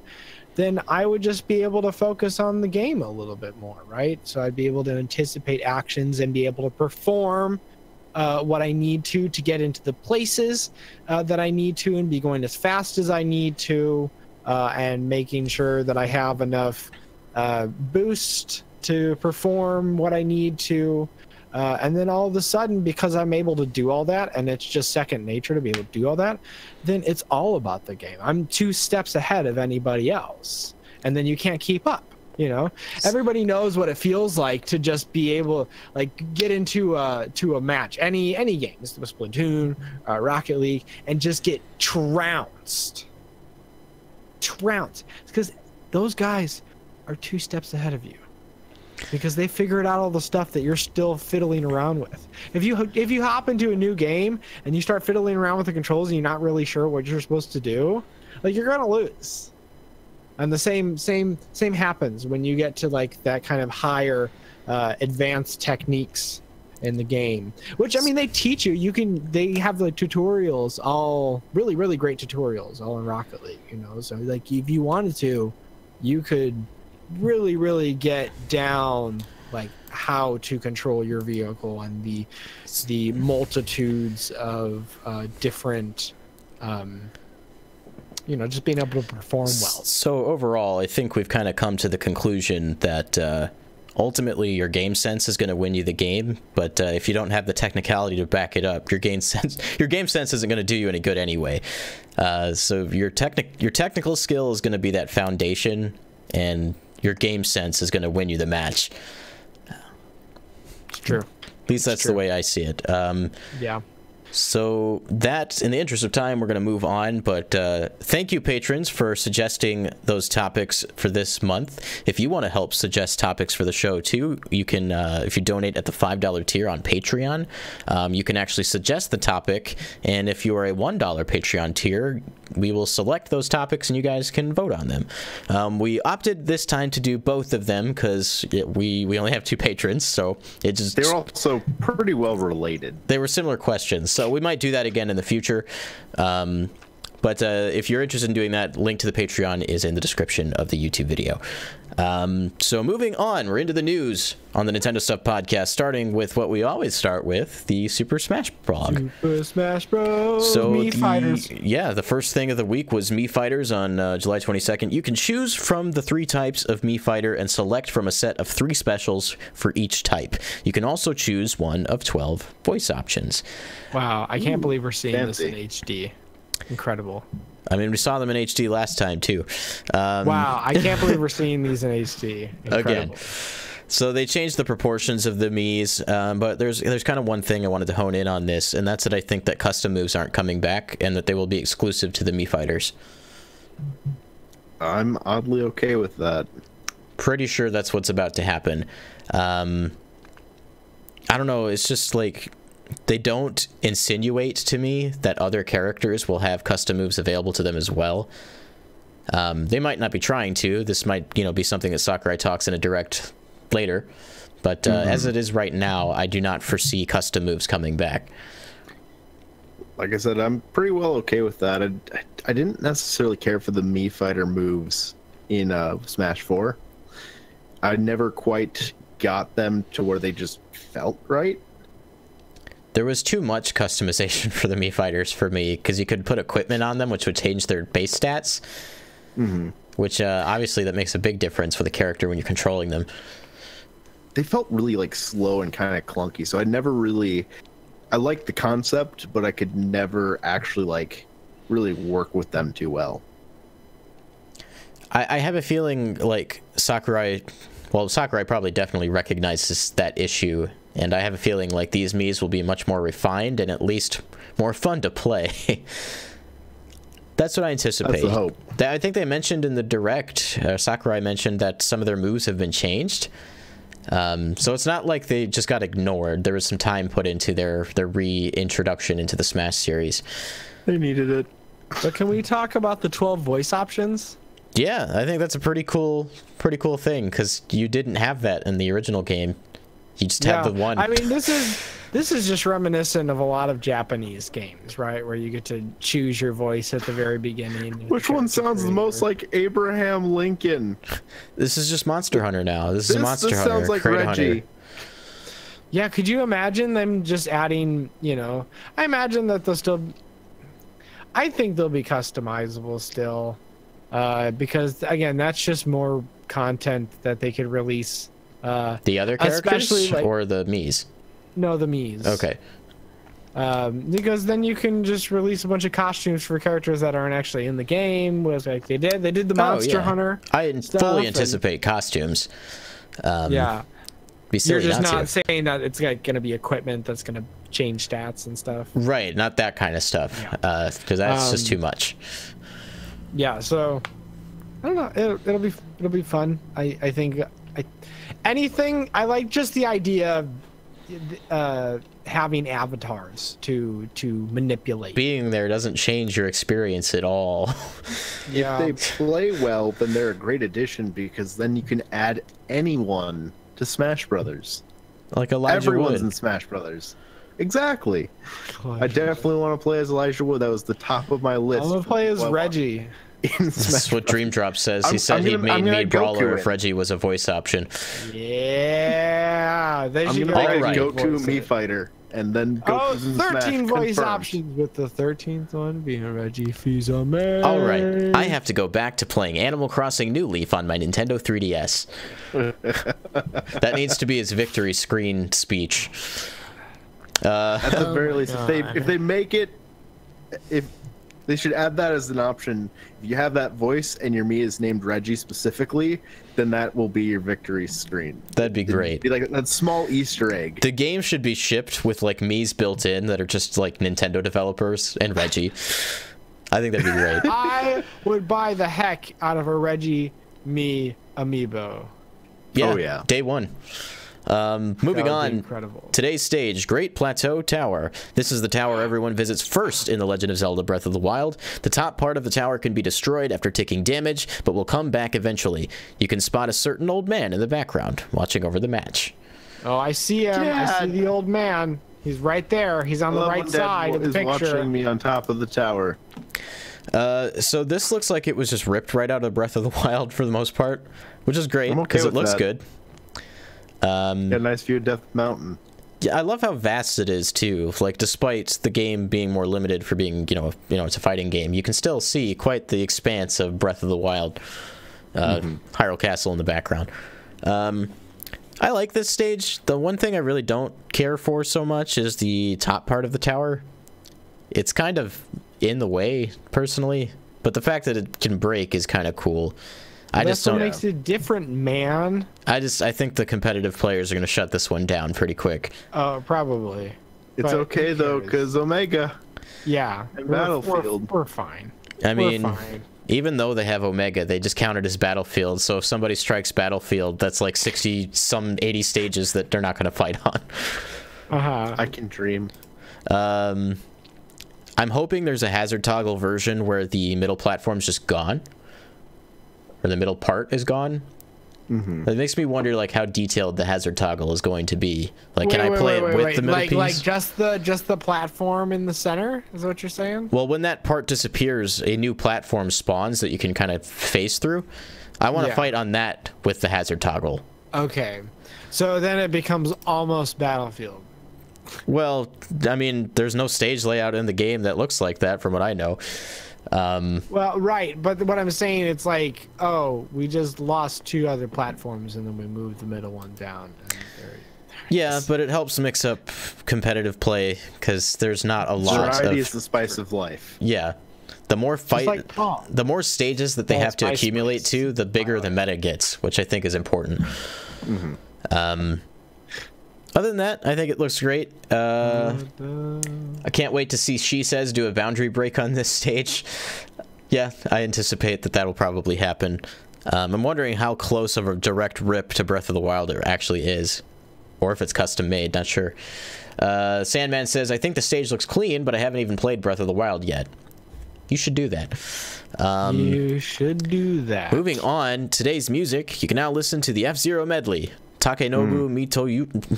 then I would just be able to focus on the game a little bit more, right? So I'd be able to anticipate actions and be able to perform what I need to get into the places that I need to, and be going as fast as I need to, and making sure that I have enough boost to perform what I need to. And then all of a sudden, because I'm able to do all that, and it's just second nature to be able to do all that, then it's all about the game. I'm 2 steps ahead of anybody else, and then you can't keep up. You know, everybody knows what it feels like to just be able, like, get into to a match, any game, Splatoon, Rocket League, and just get trounced. It's because those guys are 2 steps ahead of you, because they figured out all the stuff that you're still fiddling around with. If you hop into a new game and you start fiddling around with the controls and you're not really sure what you're supposed to do, like, you're gonna lose. And the same happens when you get to, like, that kind of higher advanced techniques in the game, which, I mean, they teach you. They have the tutorials, all really great tutorials, all in Rocket League, you know. So, like, if you wanted to, you could really get down, like, how to control your vehicle and the multitudes of different you know, just being able to perform well. So overall, I think we've kind of come to the conclusion that ultimately your game sense is going to win you the game, but if you don't have the technicality to back it up, your game sense isn't going to do you any good anyway. So your technical skill is going to be that foundation, and your game sense is going to win you the match. It's true. At least that's the way I see it. Yeah. So that, in the interest of time, we're going to move on, but thank you, patrons, for suggesting those topics for this month. If you want to help suggest topics for the show, too, you can, if you donate at the $5 tier on Patreon, you can actually suggest the topic, and if you are a $1 Patreon tier, we will select those topics and you guys can vote on them. We opted this time to do both of them because we only have 2 patrons, so it just... They were also pretty well related. They were similar questions, so we might do that again in the future. But if you're interested in doing that, link to the Patreon is in the description of the YouTube video. So moving on, we're into the news on the Nintendo Stuff Podcast, starting with what we always start with, the Super Smash blog. Super Smash Bros. So Mii Fighters. Yeah, the first thing of the week was Mii Fighters on July 22nd. You can choose from the 3 types of Mii Fighter and select from a set of 3 specials for each type. You can also choose one of 12 voice options. Wow, I can't believe we're seeing fancy. this in HD. Incredible. I mean, we saw them in HD last time, too. Wow, I can't believe we're seeing these in HD. Incredible. Again. So they changed the proportions of the Miis, but there's kind of one thing I wanted to hone in on this, and that's that I think that custom moves aren't coming back, and that they will be exclusive to the Mii Fighters. I'm oddly okay with that. Pretty sure that's what's about to happen. I don't know, it's just like... they don't insinuate to me that other characters will have custom moves available to them as well. They might not be trying to. This might, be something that Sakurai talks in a direct later. But as it is right now, I do not foresee custom moves coming back. Like I said, I'm pretty well okay with that. I didn't necessarily care for the Mii Fighter moves in Smash 4. I never quite got them to where they just felt right. There was too much customization for the Mii Fighters for me, because you could put equipment on them, which would change their base stats. Which obviously that makes a big difference for the character when you're controlling them. They felt really like slow and kind of clunky, so I never really... I liked the concept, but I could never actually like really work with them too well. I have a feeling like Sakurai probably definitely recognizes that issue, and I have a feeling like these Miis will be much more refined and at least more fun to play. That's what I anticipate. That's the hope. I think they mentioned in the Direct, Sakurai mentioned that some of their moves have been changed. So it's not like they just got ignored. There was some time put into their reintroduction into the Smash series. They needed it. But can we talk about the 12 voice options? Yeah, I think that's a pretty cool thing, because you didn't have that in the original game. You just have the one. I mean, this is just reminiscent of a lot of Japanese games, right? Where you get to choose your voice at the very beginning. Which one sounds the most like Abraham Lincoln? This is just Monster Hunter now. This is Monster Hunter. This sounds like Crate Reggie. Hunter. Yeah, could you imagine them just adding, I imagine that they'll still... I think they'll be customizable still. Because, again, that's just more content that they could release. The other characters or the Miis? No, the Miis. Okay. Because then you can just release a bunch of costumes for characters that aren't actually in the game. Like they did the Monster Hunter. I fully anticipate costumes. Yeah. Be silly You're just not saying that it's going to be equipment that's going to change stats and stuff. Right, not that kind of stuff. Because that's just too much. Yeah, so I don't know. It'll be fun. I think anything. I like just the idea of having avatars to manipulate. Being there doesn't change your experience at all. Yeah. If they play well, then they're a great addition, because then you can add anyone to Smash Brothers. Like Elijah Everyone's Wood. in Smash Brothers. Exactly. I definitely want to play as Elijah Wood. That was the top of my list. I want to play as Reggie. This is what Dream Drop says. He said he'd made Mii Brawler if Reggie was a voice option. Yeah. I'm going to go to Mii Fighter and then go to 13 voice options, with the 13th one being Reggie Fils-Aimé. All right. I have to go back to playing Animal Crossing New Leaf on my Nintendo 3DS. That needs to be his victory screen speech. At the very least, if they make it, if they should add that as an option. If you have that voice and your Mii is named Reggie specifically, then that will be your victory screen. That'd be great. Be like that small Easter egg. The game should be shipped with like Mii's built in that are just like Nintendo developers and Reggie. I think that'd be great. I would buy the heck out of a Reggie Mii amiibo. Yeah, oh yeah, day one. Moving on, incredible. Today's stage, Great Plateau Tower. This is the tower everyone visits first in The Legend of Zelda Breath of the Wild. The top part of the tower can be destroyed after taking damage, but will come back eventually. You can spot a certain old man in the background, watching over the match. Oh, I see him. Dad. I see the old man. He's right there. He's on the right side of the picture. Watching me on top of the tower. So this looks like it was just ripped right out of Breath of the Wild for the most part, which is great because it looks good. Got a nice view of Death Mountain. Yeah, I love how vast it is too. Like, despite the game being more limited for being, it's a fighting game, you can still see quite the expanse of Breath of the Wild. Hyrule Castle in the background. I like this stage. The one thing I really don't care for so much is the top part of the tower. It's kind of in the way, personally, but the fact that it can break is kind of cool. That's what makes it different, man. I think the competitive players are going to shut this one down pretty quick. Probably. It's okay though, because Omega. Yeah. And Battlefield. We're fine. I mean, even though they have Omega, they just count it as Battlefield. So if somebody strikes Battlefield, that's like 60, some 80 stages that they're not going to fight on. I can dream. I'm hoping there's a hazard toggle version where the middle platform's just gone, or the middle part is gone. It makes me wonder, like, how detailed the hazard toggle is going to be. Like, can I play it with the middle piece? Like just the platform in the center? Is what you're saying? Well, when that part disappears, a new platform spawns that you can kind of face through. I want to fight on that with the hazard toggle. Okay, so then it becomes almost Battlefield. Well, I mean, there's no stage layout in the game that looks like that, from what I know. Well, right, but what I'm saying, it's like, oh, we just lost 2 other platforms and then we moved the middle one down. Yeah, but it helps mix up competitive play because there's not a lot. Variety is the spice of life. Yeah, the more the more stages that they have to accumulate to, the bigger the meta gets, which I think is important. Other than that, I think it looks great. I can't wait to see She Says do a boundary break on this stage. Yeah, I anticipate that will probably happen. I'm wondering how close of a direct rip to Breath of the Wild it actually is. Or if it's custom made, not sure. Sandman says, I think the stage looks clean, but I haven't even played Breath of the Wild yet. You should do that. You should do that. Moving on, today's music, you can now listen to the F-Zero medley. Takenobu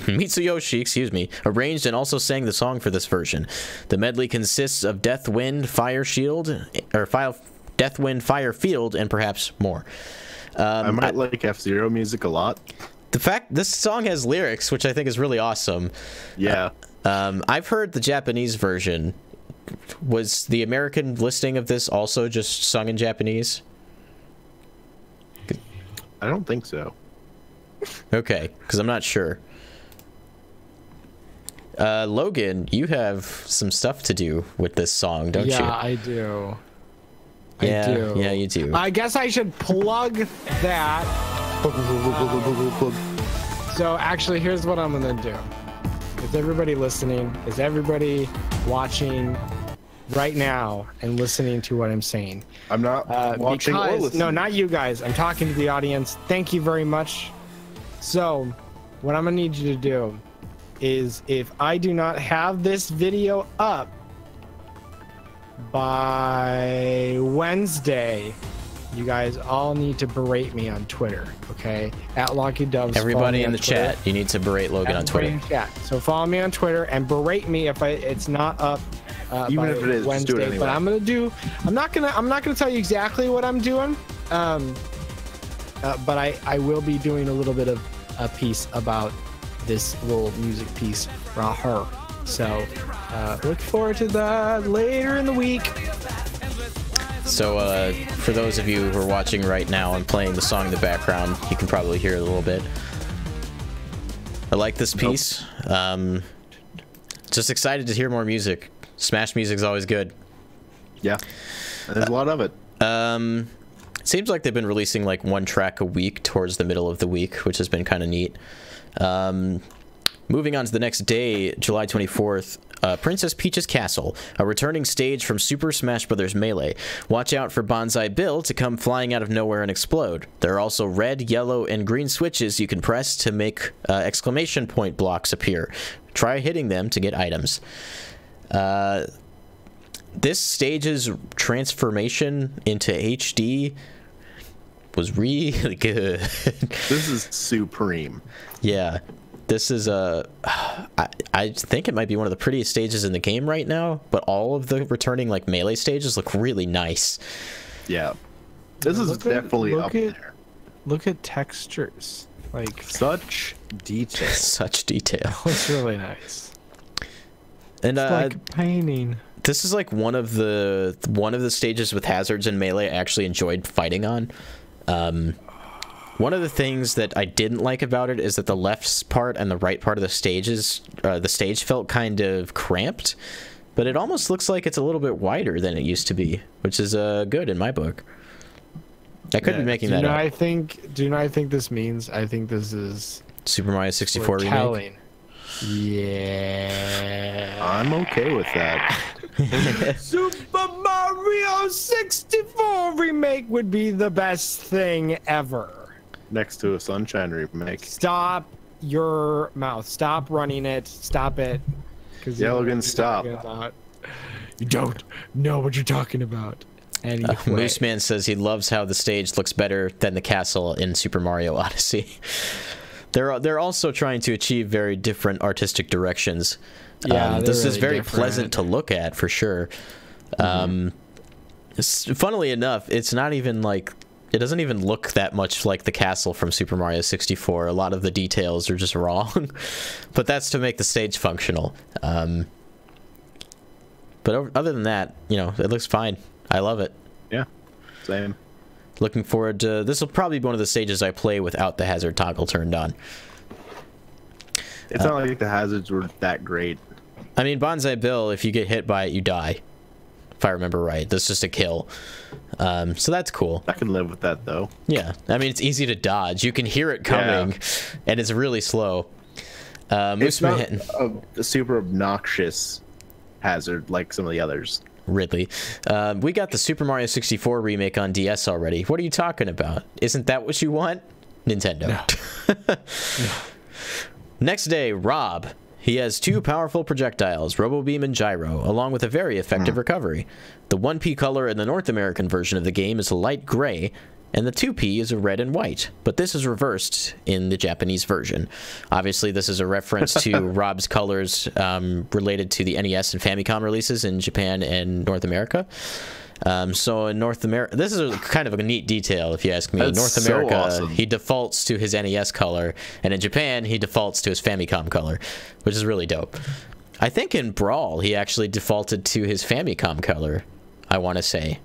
Mitsuyoshi, arranged and also sang the song for this version. The medley consists of Death Wind, Fire Field, and perhaps more. I might like F-Zero music a lot. The fact this song has lyrics, which I think is really awesome. Yeah. I've heard the Japanese version. Was the American listing of this also just sung in Japanese? I don't think so. Okay, because I'm not sure. Logan, you have some stuff to do with this song, don't you? Yeah, I do. Yeah, I do. Yeah, you do. I guess I should plug that. So actually, here's what I'm gonna do. Is everybody listening? Is everybody watching right now and listening to what I'm saying? I'm not watching or listening. No, not you guys. I'm talking to the audience. Thank you very much. So, what I'm gonna need you to do is, if I do not have this video up by Wednesday, you guys all need to berate me on Twitter, okay? At LonkyDubs. Everybody in the chat, you need to berate Logan on Twitter. So follow me on Twitter and berate me if it's not up. Even if it is, Wednesday. just do it anyway. But I'm not gonna tell you exactly what I'm doing. But I will be doing a little bit of a piece about this little music piece for her. So look forward to that later in the week. So for those of you who are watching right now, I'm playing the song in the background. You can probably hear it a little bit. I like this piece. Just excited to hear more music. Smash music's always good. Yeah, there's a lot of it. Seems like they've been releasing like 1 track a week towards the middle of the week, which has been kind of neat. Moving on to the next day, July 24th, Princess Peach's Castle, a returning stage from Super Smash Bros. Melee. Watch out for Bonsai Bill to come flying out of nowhere and explode. There are also red, yellow, and green switches you can press to make exclamation point blocks appear. Try hitting them to get items. This stage's transformation into HD was really good. This is supreme. Yeah. This is I think it might be one of the prettiest stages in the game right now, but all of the returning like melee stages look really nice. Yeah. This is definitely up there. Look at textures. Like such detail. Such detail. It's really nice. And it's like painting. This is like one of the stages with hazards in Melee I actually enjoyed fighting on. One of the things that I didn't like about it is that the left part and the right part of the stage felt kind of cramped, but it almost looks like it's a little bit wider than it used to be, which is good in my book. I could be making that up. Do you know what I think this means? I think this is Super Mario 64 remake. Yeah. I'm okay with that. Super Mario 64 remake would be the best thing ever. Next to a Sunshine remake. Stop your mouth. Stop running it. Stop it. Yeah, Logan, stop. You don't know what you're talking about. Anyway. Mooseman says he loves how the stage looks better than the castle in Super Mario Odyssey. They're also trying to achieve very different artistic directions. Yeah, this is really very different. pleasant to look at for sure. Funnily enough, it's not even like, it doesn't even look that much like the castle from Super Mario 64. A lot of the details are just wrong, but that's to make the stage functional. But other than that, you know, it looks fine. I love it. Yeah, same. Looking forward to this. Will probably be one of the stages I play without the hazard toggle turned on. It's not like the hazards were that great. I mean, Bonsai Bill, if you get hit by it, you die. If I remember right, that's just a kill. So that's cool. I can live with that though. Yeah, I mean, it's easy to dodge. You can hear it coming, and it's really slow. It's not a super obnoxious hazard like some of the others. Ridley. We got the Super Mario 64 remake on DS already. What are you talking about? Isn't that what you want? Nintendo. No. Next day, Rob. He has 2 powerful projectiles, Robo Beam and Gyro, along with a very effective recovery. The 1P color in the North American version of the game is a light gray, and the 2P is a red and white, but this is reversed in the Japanese version. Obviously, this is a reference to Rob's colors related to the NES and Famicom releases in Japan and North America. So in North America, this is kind of a neat detail, if you ask me. In North America, awesome. He defaults to his NES color, and in Japan, he defaults to his Famicom color, which is really dope. I think in Brawl, he actually defaulted to his Famicom color, I want to say.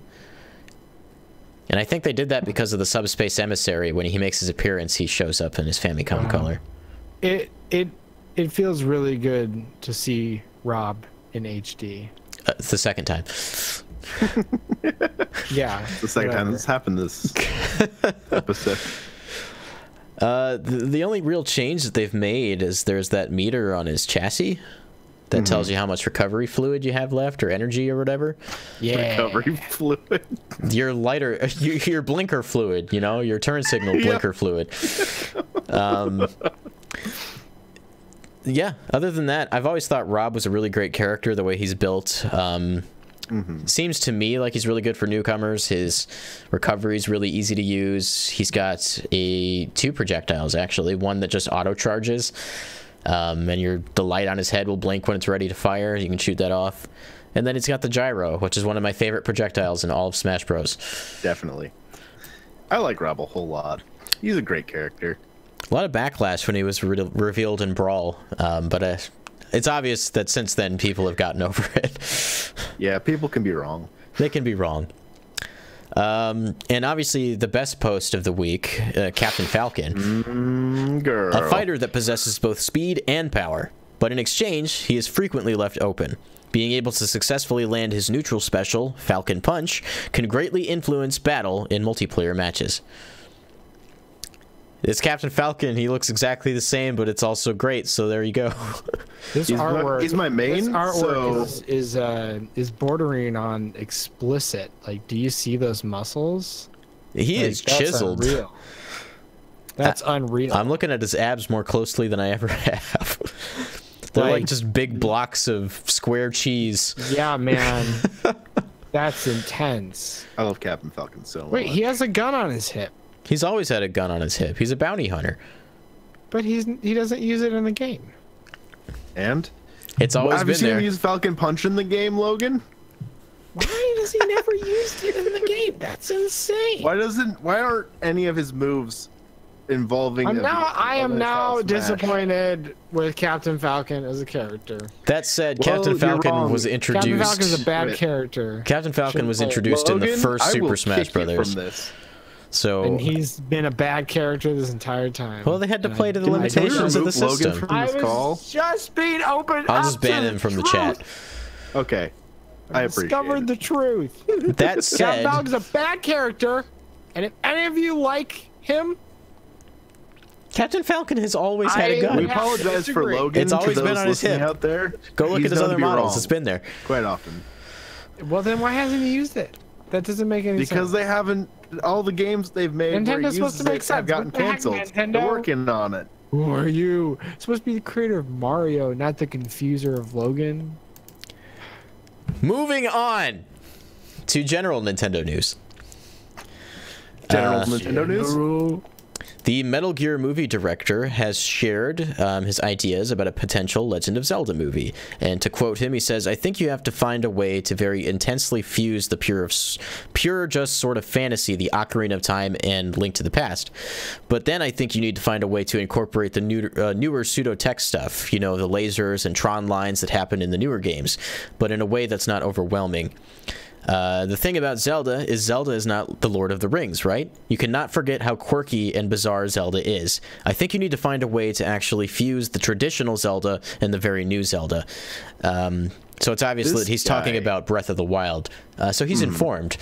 And I think they did that because of the Subspace Emissary. When he makes his appearance, he shows up in his Famicom color. It feels really good to see Rob in HD. It's the second time. Yeah. The second time this happened this episode. The only real change that they've made is there's that meter on his chassis that tells you how much recovery fluid you have left, or energy, or whatever. Yeah. Recovery fluid. Your lighter, your blinker fluid, you know, your turn signal blinker fluid. Yeah, other than that, I've always thought Rob was a really great character, the way he's built. Seems to me like he's really good for newcomers. His recovery is really easy to use. He's got 2 projectiles, actually. One that just auto charges, and the light on his head will blink when it's ready to fire. You can shoot that off. And then he's got the gyro, which is one of my favorite projectiles in all of Smash Bros. Definitely. I like Rob a whole lot. He's a great character. A lot of backlash when he was revealed in Brawl, but it's obvious that since then people have gotten over it. Yeah, people can be wrong. They can be wrong. And obviously the best post of the week, Captain Falcon. Girl. A fighter that possesses both speed and power, but in exchange, he is frequently left open. Being able to successfully land his neutral special, Falcon Punch, can greatly influence battle in multiplayer matches. It's Captain Falcon. He looks exactly the same, but it's also great. So there you go. This he's artwork, he's my main. This artwork is bordering on explicit. Like, do you see those muscles? He is chiseled. Unreal. That's unreal. I'm looking at his abs more closely than I ever have. They're like just big blocks of square cheese. Yeah, man. That's intense. I love Captain Falcon so much. Wait, he has a gun on his hip. He's always had a gun on his hip. He's a bounty hunter. But he doesn't use it in the game. And? It's always have been you seen there. him use Falcon Punch in the game, Logan? Why does he never use it in the game? That's insane. Why aren't any of his moves involving I am now Smash? disappointed with Captain Falcon as a character. That said, Well, Captain you're Falcon wrong. was introduced. Captain Falcon's a bad character. Captain Falcon was introduced Logan, in the first I will Super Smash kick you Brothers. from this. So And he's been a bad character this entire time. well, they had to play to the Can we limitations of the remove Logan system. from I this was call? just being open. I'll just ban him from the chat. Okay. I appreciate Discovered it. the truth. That Captain said, Falcon's a bad character, and if any of you like him, Captain Falcon has always had a I- gun. We apologize for disagree. Logan. It's always to been those on his listening hip. out there. Go look He's at his known other to be models. wrong It's been there. quite often. well, then why hasn't he used it? That doesn't make any sense. Because they haven't. All the games they've made where he Nintendo's supposed uses to make it have sense. gotten What the heck, canceled. Nintendo? They're working on it. Who are you? It's supposed to be the creator of Mario, not the confuser of Logan. Moving on to general Nintendo news. General Nintendo news. The Metal Gear movie director has shared his ideas about a potential Legend of Zelda movie. And to quote him, he says, "I think you have to find a way to very intensely fuse the pure just sort of fantasy, the Ocarina of Time and Link to the Past. But then I think you need to find a way to incorporate the newer pseudo-tech stuff, you know, the lasers and Tron lines that happen in the newer games, but in a way that's not overwhelming. The thing about Zelda is not the Lord of the Rings, right? You cannot forget how quirky and bizarre Zelda is. I think you need to find a way to actually fuse the traditional Zelda and the very new Zelda." So it's obvious that he's talking about Breath of the Wild. So he's informed.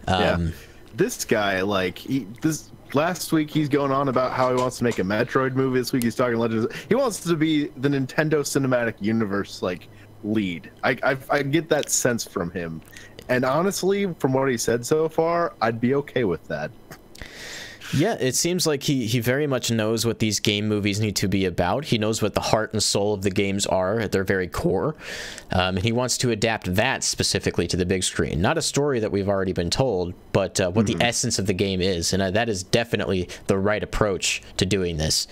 Yeah. This guy, like, this last week he's going on about how he wants to make a Metroid movie. This week he's talking Legends. He wants to be the Nintendo Cinematic Universe, like, lead. I get that sense from him. And honestly, from what he said so far, I'd be okay with that. Yeah, it seems like he very much knows what these game movies need to be about. He knows what the heart and soul of the games are at their very core. And he wants to adapt that specifically to the big screen. Not a story that we've already been told, but what the essence of the game is. And that is definitely the right approach to doing this.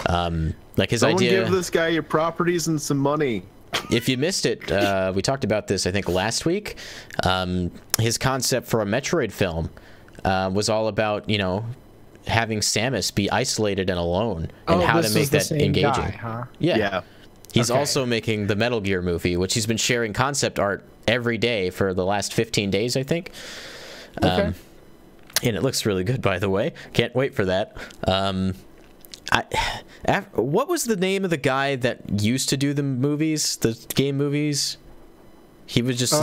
Like his idea... give this guy your properties and some money. If you missed it, we talked about this, I think, last week. His concept for a Metroid film was all about, you know, having Samus be isolated and alone, and how to make that engaging. Guy, huh? Yeah. He's also making the Metal Gear movie, which he's been sharing concept art every day for the last 15 days, I think. And it looks really good, by the way. Can't wait for that. What was the name of the guy that used to do the movies, the game movies? He was just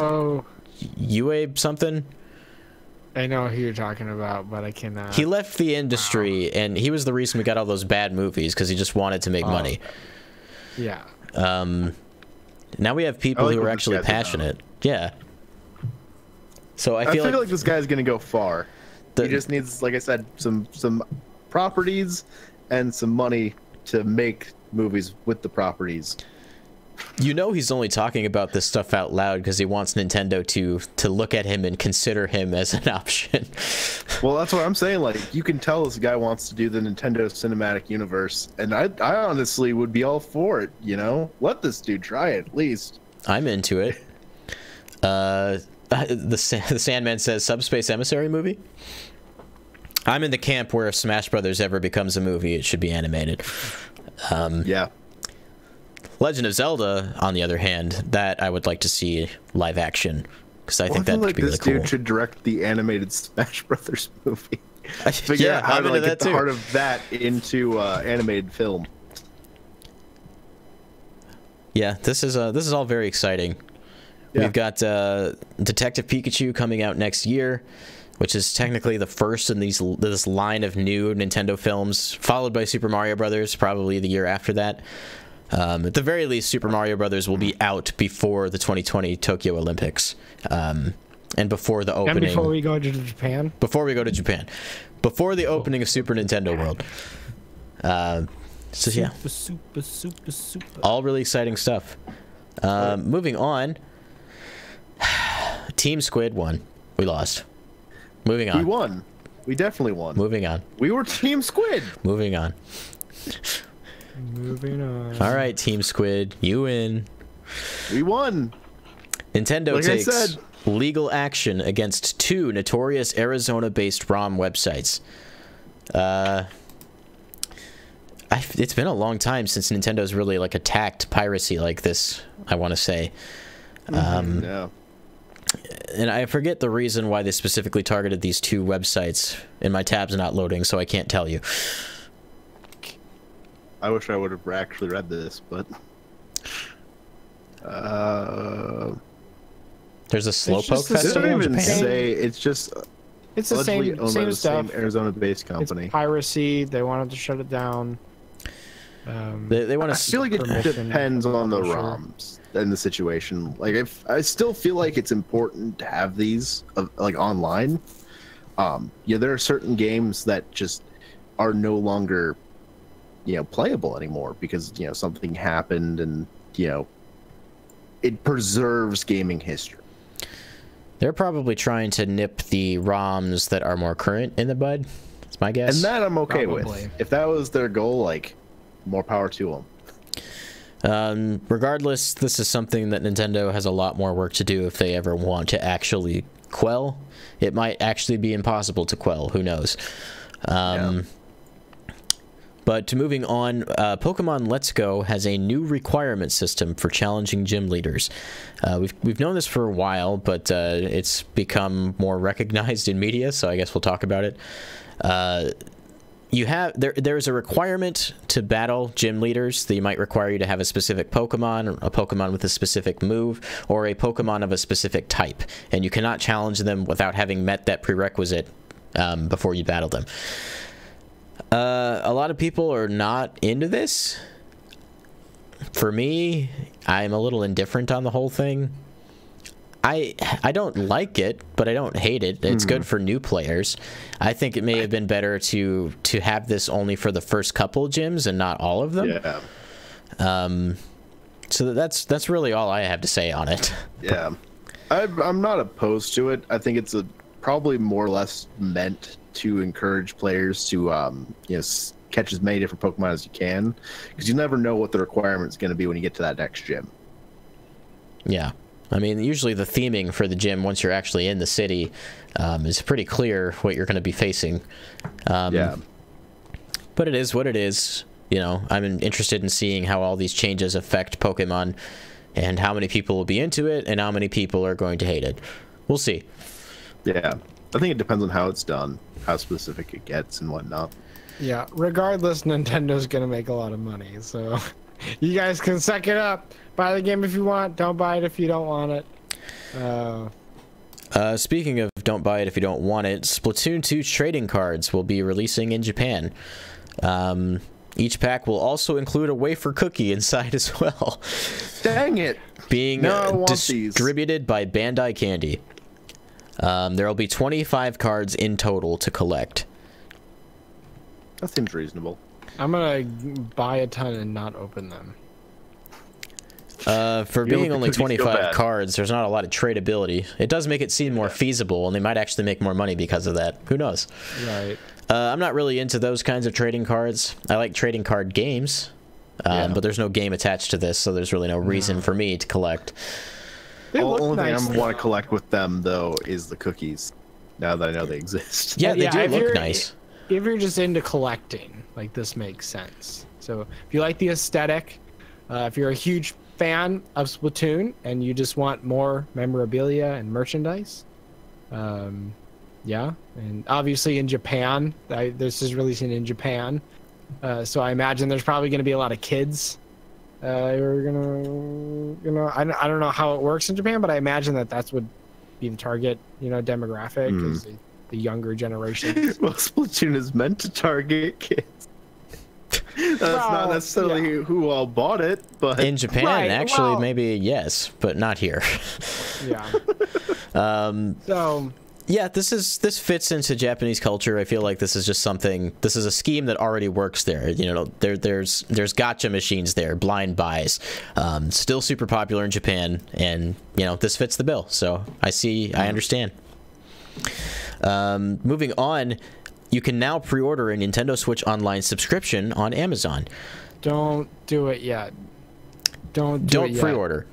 Yue something. I know who you're talking about, but I cannot. He left the industry, and he was the reason we got all those bad movies, because he just wanted to make money. Yeah. Now we have people who are actually passionate. Yeah. So I feel like this guy's gonna go far. He just needs, like I said, some properties and some money to make movies with the properties. You know, he's only talking about this stuff out loud because he wants Nintendo to look at him and consider him as an option. Well, that's what I'm saying. Like, you can tell this guy wants to do the Nintendo Cinematic Universe, and I honestly would be all for it. You know, let this dude try it at least. I'm into it. The Sandman says Subspace Emissary movie. I'm in the camp where if Smash Brothers ever becomes a movie, it should be animated. Yeah. Legend of Zelda, on the other hand, that I would like to see live action, because I think that would be really cool. This dude should direct the animated Smash Brothers movie. Figure out how to get the heart of that into animated film. Yeah, this is all very exciting. Yeah. We've got Detective Pikachu coming out next year, which is technically the first in this line of new Nintendo films, followed by Super Mario Brothers, probably the year after that. At the very least, Super Mario Brothers will be out before the 2020 Tokyo Olympics, and before the opening. And before we go to Japan. Before we go to Japan, before the opening of Super Nintendo World. So yeah, super. All really exciting stuff. Moving on. Team Squid won. We lost. Moving on. We won. We definitely won. Moving on. We were Team Squid. Moving on. Moving on. All right, Team Squid, you win. We won. Nintendo takes legal action against 2 notorious Arizona-based ROM websites. It's been a long time since Nintendo's really like attacked piracy like this, I want to say. Yeah. And I forget the reason why they specifically targeted these 2 websites, and my tab's not loading, so I can't tell you. I wish I would have actually read this, but there's a Slowpoke festival. They don't even say. It's just it's the same stuff. Same Arizona-based company. It's piracy. They wanted to shut it down. They want to. I feel like it depends on the ROMs and the situation. Like, if I still feel like it's important to have these like online. Yeah, there are certain games that just are no longer playable anymore because something happened, and it preserves gaming history. They're probably trying to nip the ROMs that are more current in the bud. That's my guess. And that I'm okay Probably. with. If that was their goal, like, more power to them. Regardless, this is something that Nintendo has a lot more work to do if they ever want to actually quell. It might actually be impossible to quell. Who knows? But moving on, Pokemon Let's Go has a new requirement system for challenging gym leaders. We've known this for a while, but it's become more recognized in media, so I guess we'll talk about it. There is a requirement to battle gym leaders that might require you to have a specific Pokemon, a Pokemon with a specific move, or a Pokemon of a specific type, and you cannot challenge them without having met that prerequisite before you battle them. A lot of people are not into this. For me, I'm a little indifferent on the whole thing. I don't like it, but I don't hate it. It's good for new players. I think it may have been better to have this only for the first couple gyms and not all of them. Yeah. So that's really all I have to say on it. Yeah. I'm not opposed to it. I think it's probably more or less meant to encourage players to catch as many different Pokemon as you can, because you never know what the requirement is going to be when you get to that next gym. Yeah. I mean, usually the theming for the gym, once you're actually in the city, is pretty clear what you're going to be facing. Yeah. But it is what it is. I'm interested in seeing how all these changes affect Pokemon and how many people will be into it and how many people are going to hate it. We'll see. Yeah. I think it depends on how it's done, how specific it gets and whatnot. Yeah, regardless, Nintendo's gonna make a lot of money, so you guys can suck it up. Buy the game if you want, don't buy it if you don't want it. Speaking of don't buy it if you don't want it, Splatoon 2 trading cards will be releasing in Japan. Each pack will also include a wafer cookie inside as well. Dang it! Being distributed by Bandai Candy. There will be 25 cards in total to collect. That seems reasonable. I'm gonna buy a ton and not open them. For being only 25 cards, there's not a lot of tradability. It does make it seem more feasible, and they might actually make more money because of that. Who knows? Right. I'm not really into those kinds of trading cards. I like trading card games, but there's no game attached to this, so there's really no reason for me to collect. The only thing I want to collect with them, though, is the cookies. Now that I know they exist. Yeah, they do look nice. If you're just into collecting, like, this makes sense. So if you like the aesthetic, if you're a huge fan of Splatoon and you just want more memorabilia and merchandise, yeah. And obviously in Japan, this is releasing in Japan, so I imagine there's probably going to be a lot of kids who are gonna, I don't know how it works in Japan, but I imagine that would be the target, demographic, is the younger generation. Well, Splatoon is meant to target kids. That's not necessarily who all bought it, but in Japan, maybe yes, but not here. Yeah. So yeah, this fits into Japanese culture. I feel like this is just something. This is a scheme that already works there. There's gacha machines there, blind buys, still super popular in Japan, and this fits the bill. So I understand. Moving on, you can now pre-order a Nintendo Switch Online subscription on Amazon. Don't do it yet. Don't pre-order.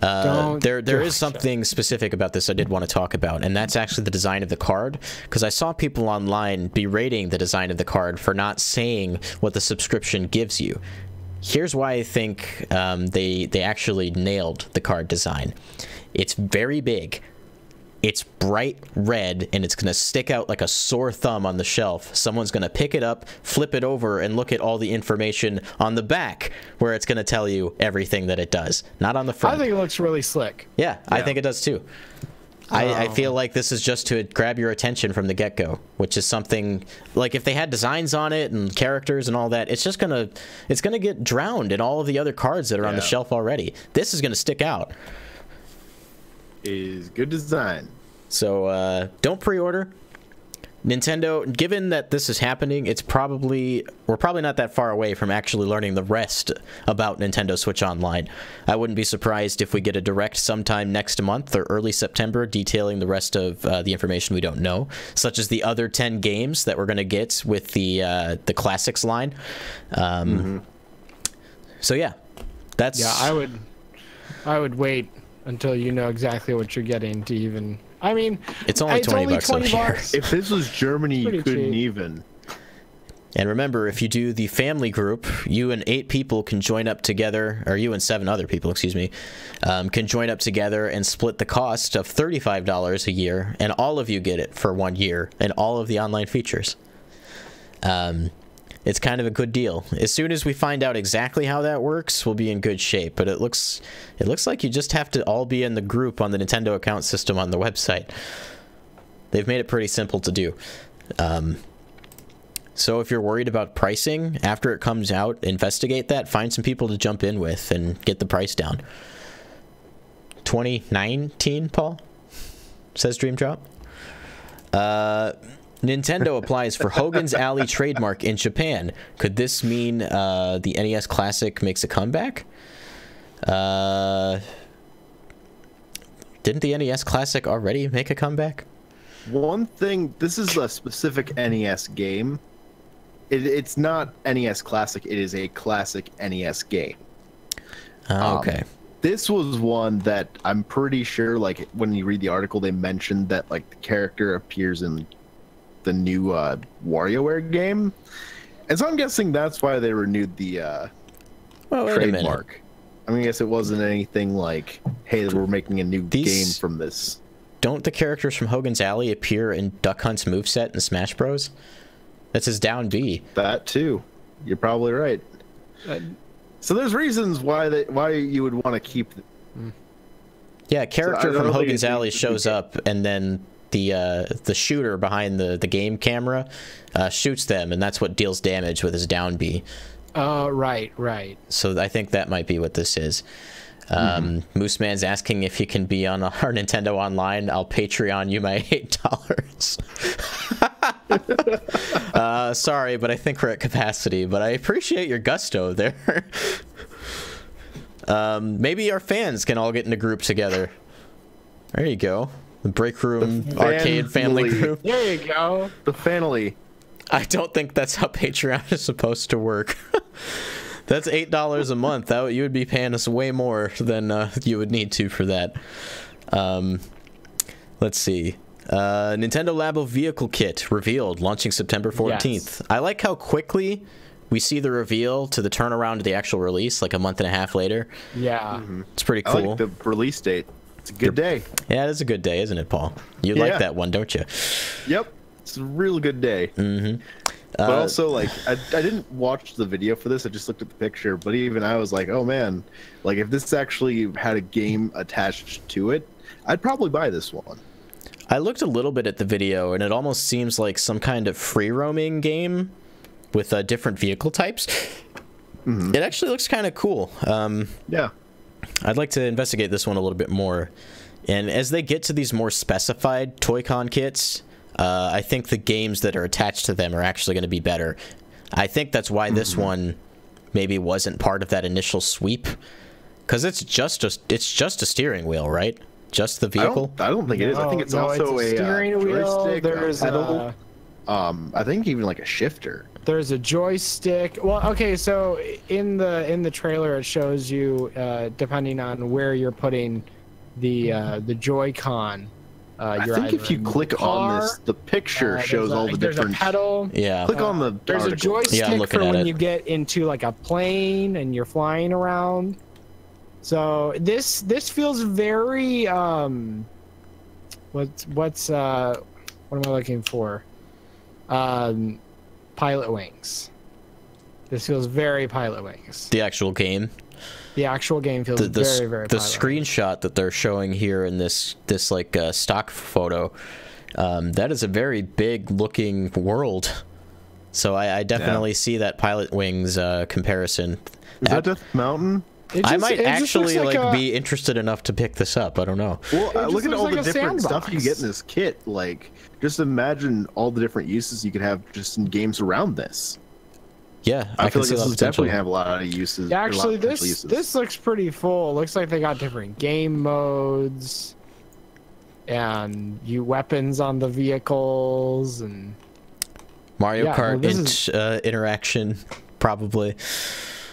There is something specific about this I did want to talk about, and that's actually the design of the card, because I saw people online berating the design of the card for not saying what the subscription gives you. Here's why I think they actually nailed the card design. It's very big. It's bright red, and it's going to stick out like a sore thumb on the shelf. Someone's going to pick it up, flip it over, and look at all the information on the back, where it's going to tell you everything that it does, not on the front. I think it looks really slick. Yeah, I think it does too. I feel like this is just to grab your attention from the get-go, which is something, like, if they had designs on it and characters and all that, it's going to get drowned in all of the other cards that are on the shelf already. This is going to stick out. Is good design. So don't pre-order. Nintendo, given that this is happening, we're probably not that far away from actually learning the rest about Nintendo Switch Online. I wouldn't be surprised if we get a direct sometime next month or early September detailing the rest of the information we don't know, such as the other 10 games that we're going to get with the Classics line. So yeah, that's... Yeah, I would wait until you know exactly what you're getting to even... I mean, it's only $20 over here. If this was Germany, you couldn't even. And remember, if you do the family group, you and 8 people can join up together, or you and 7 other people, excuse me, can join up together and split the cost of $35 a year, and all of you get it for 1 year and all of the online features. It's kind of a good deal. As soon as we find out exactly how that works, we'll be in good shape. But it looks like you just have to all be in the group on the Nintendo account system on the website. They've made it pretty simple to do. So if you're worried about pricing, after it comes out, investigate that. Find some people to jump in with and get the price down. 2019, Paul? Says Dream Drop. Nintendo applies for Hogan's Alley trademark in Japan. Could this mean the NES Classic makes a comeback? Didn't the NES Classic already make a comeback? One thing, this is a specific NES game. It's not NES Classic, it is a classic NES game. Okay. This was one that I'm pretty sure, like, when you read the article, they mentioned that, like, the character appears in the new WarioWare game, and so I'm guessing that's why they renewed the trademark. I mean, I guess it wasn't anything like, hey, we're making a new game from this. Don't the characters from Hogan's Alley appear in Duck Hunt's moveset in Smash Bros? That's his down B. That too. You're probably right. So there's reasons why you would want to keep. Yeah, a character from Hogan's Alley shows up, and then the shooter behind the game camera shoots them, and that's what deals damage with his down B. Right. So I think that might be what this is. Moose Man's asking if you can be on our Nintendo Online. I'll Patreon you my $8. Sorry, but I think we're at capacity, but I appreciate your gusto there. Maybe our fans can all get in a group together. There you go. The Break Room Arcade Family Group. There you go. The family. I don't think that's how Patreon is supposed to work. That's $8 a month. You would be paying us way more than you would need to for that. Let's see. Nintendo Labo Vehicle Kit revealed, launching September 14th. Yes. I like how quickly we see the reveal to the turnaround to the actual release, like a month and a half later. Yeah. It's pretty cool. I like the release date. It's a good day. Yeah, it is a good day, isn't it, Paul? You like that one, don't you? Yep. It's a real good day. But also, like, I didn't watch the video for this. I just looked at the picture. But even I was like, oh, man. Like, if this actually had a game attached to it, I'd probably buy this one. I looked a little bit at the video, and it almost seems like some kind of free-roaming game with different vehicle types. It actually looks kind of cool. Yeah. I'd like to investigate this one a little bit more. And as they get to these more specified Toy-Con kits, I think the games that are attached to them are actually going to be better. I think that's why this one maybe wasn't part of that initial sweep, because it's just a steering wheel, right? Just the vehicle. I don't think it is. I think it's also a steering wheel. Joystick, there's pedal. I think even like a shifter. There's a joystick. Well, okay, so in the trailer it shows you depending on where you're putting the Joy-Con. I think if you click on this, the picture shows all the different. There's a pedal. Yeah. Click on the. There's a joystick for when you get into like a plane and you're flying around. So this feels very what am I looking for? Pilot Wings. This feels very Pilot Wings. The actual game. The actual game feels very the screenshot that they're showing here in this like stock photo, that is a very big looking world. So I definitely see that Pilot Wings comparison. Is that Death Mountain? I might it just actually looks like be interested enough to pick this up. I don't know. Well, just look at looks all like the a different stuff you sandbox. get in this kit. Like, just imagine all the different uses you could have just in games around this. Yeah, I can feel like see this that is potential. definitely have a lot of uses. Yeah, or a lot of actually, potential this uses. looks pretty full. It looks like they got different game modes, and weapons on the vehicles, and Mario Yeah, Kart well, this interaction, probably.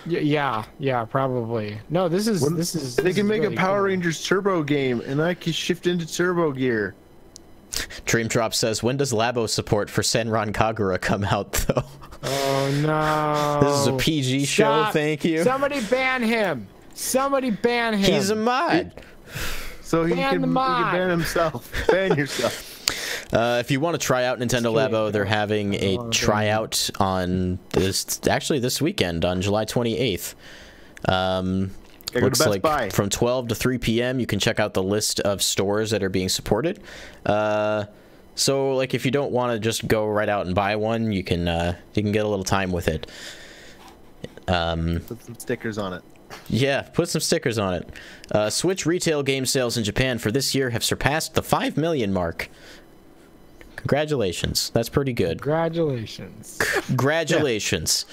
yeah, probably. No, this is When- this is. They this can is make really a Power cool. Rangers Turbo game, and I can shift into Turbo Gear. Dream Drop says, when does Labo support for Senran Kagura come out, though? Oh no! This is a PG show, Stop. thank you. Somebody ban him! Somebody ban him! He's a mod. So he Ban can, the he mod. can ban himself. Ban yourself. If you want to try out Nintendo Just kidding. Labo, they're having a Oh, tryout on this weekend on July 28th. Go to Looks Best like Buy. from 12 to 3 p.m. You can check out the list of stores that are being supported. So like if you don't want to just go right out and buy one, you can get a little time with it. Put some stickers on it. Yeah, put some stickers on it. Switch retail game sales in Japan for this year have surpassed the 5 million mark. Congratulations. That's pretty good. Congratulations! Congratulations.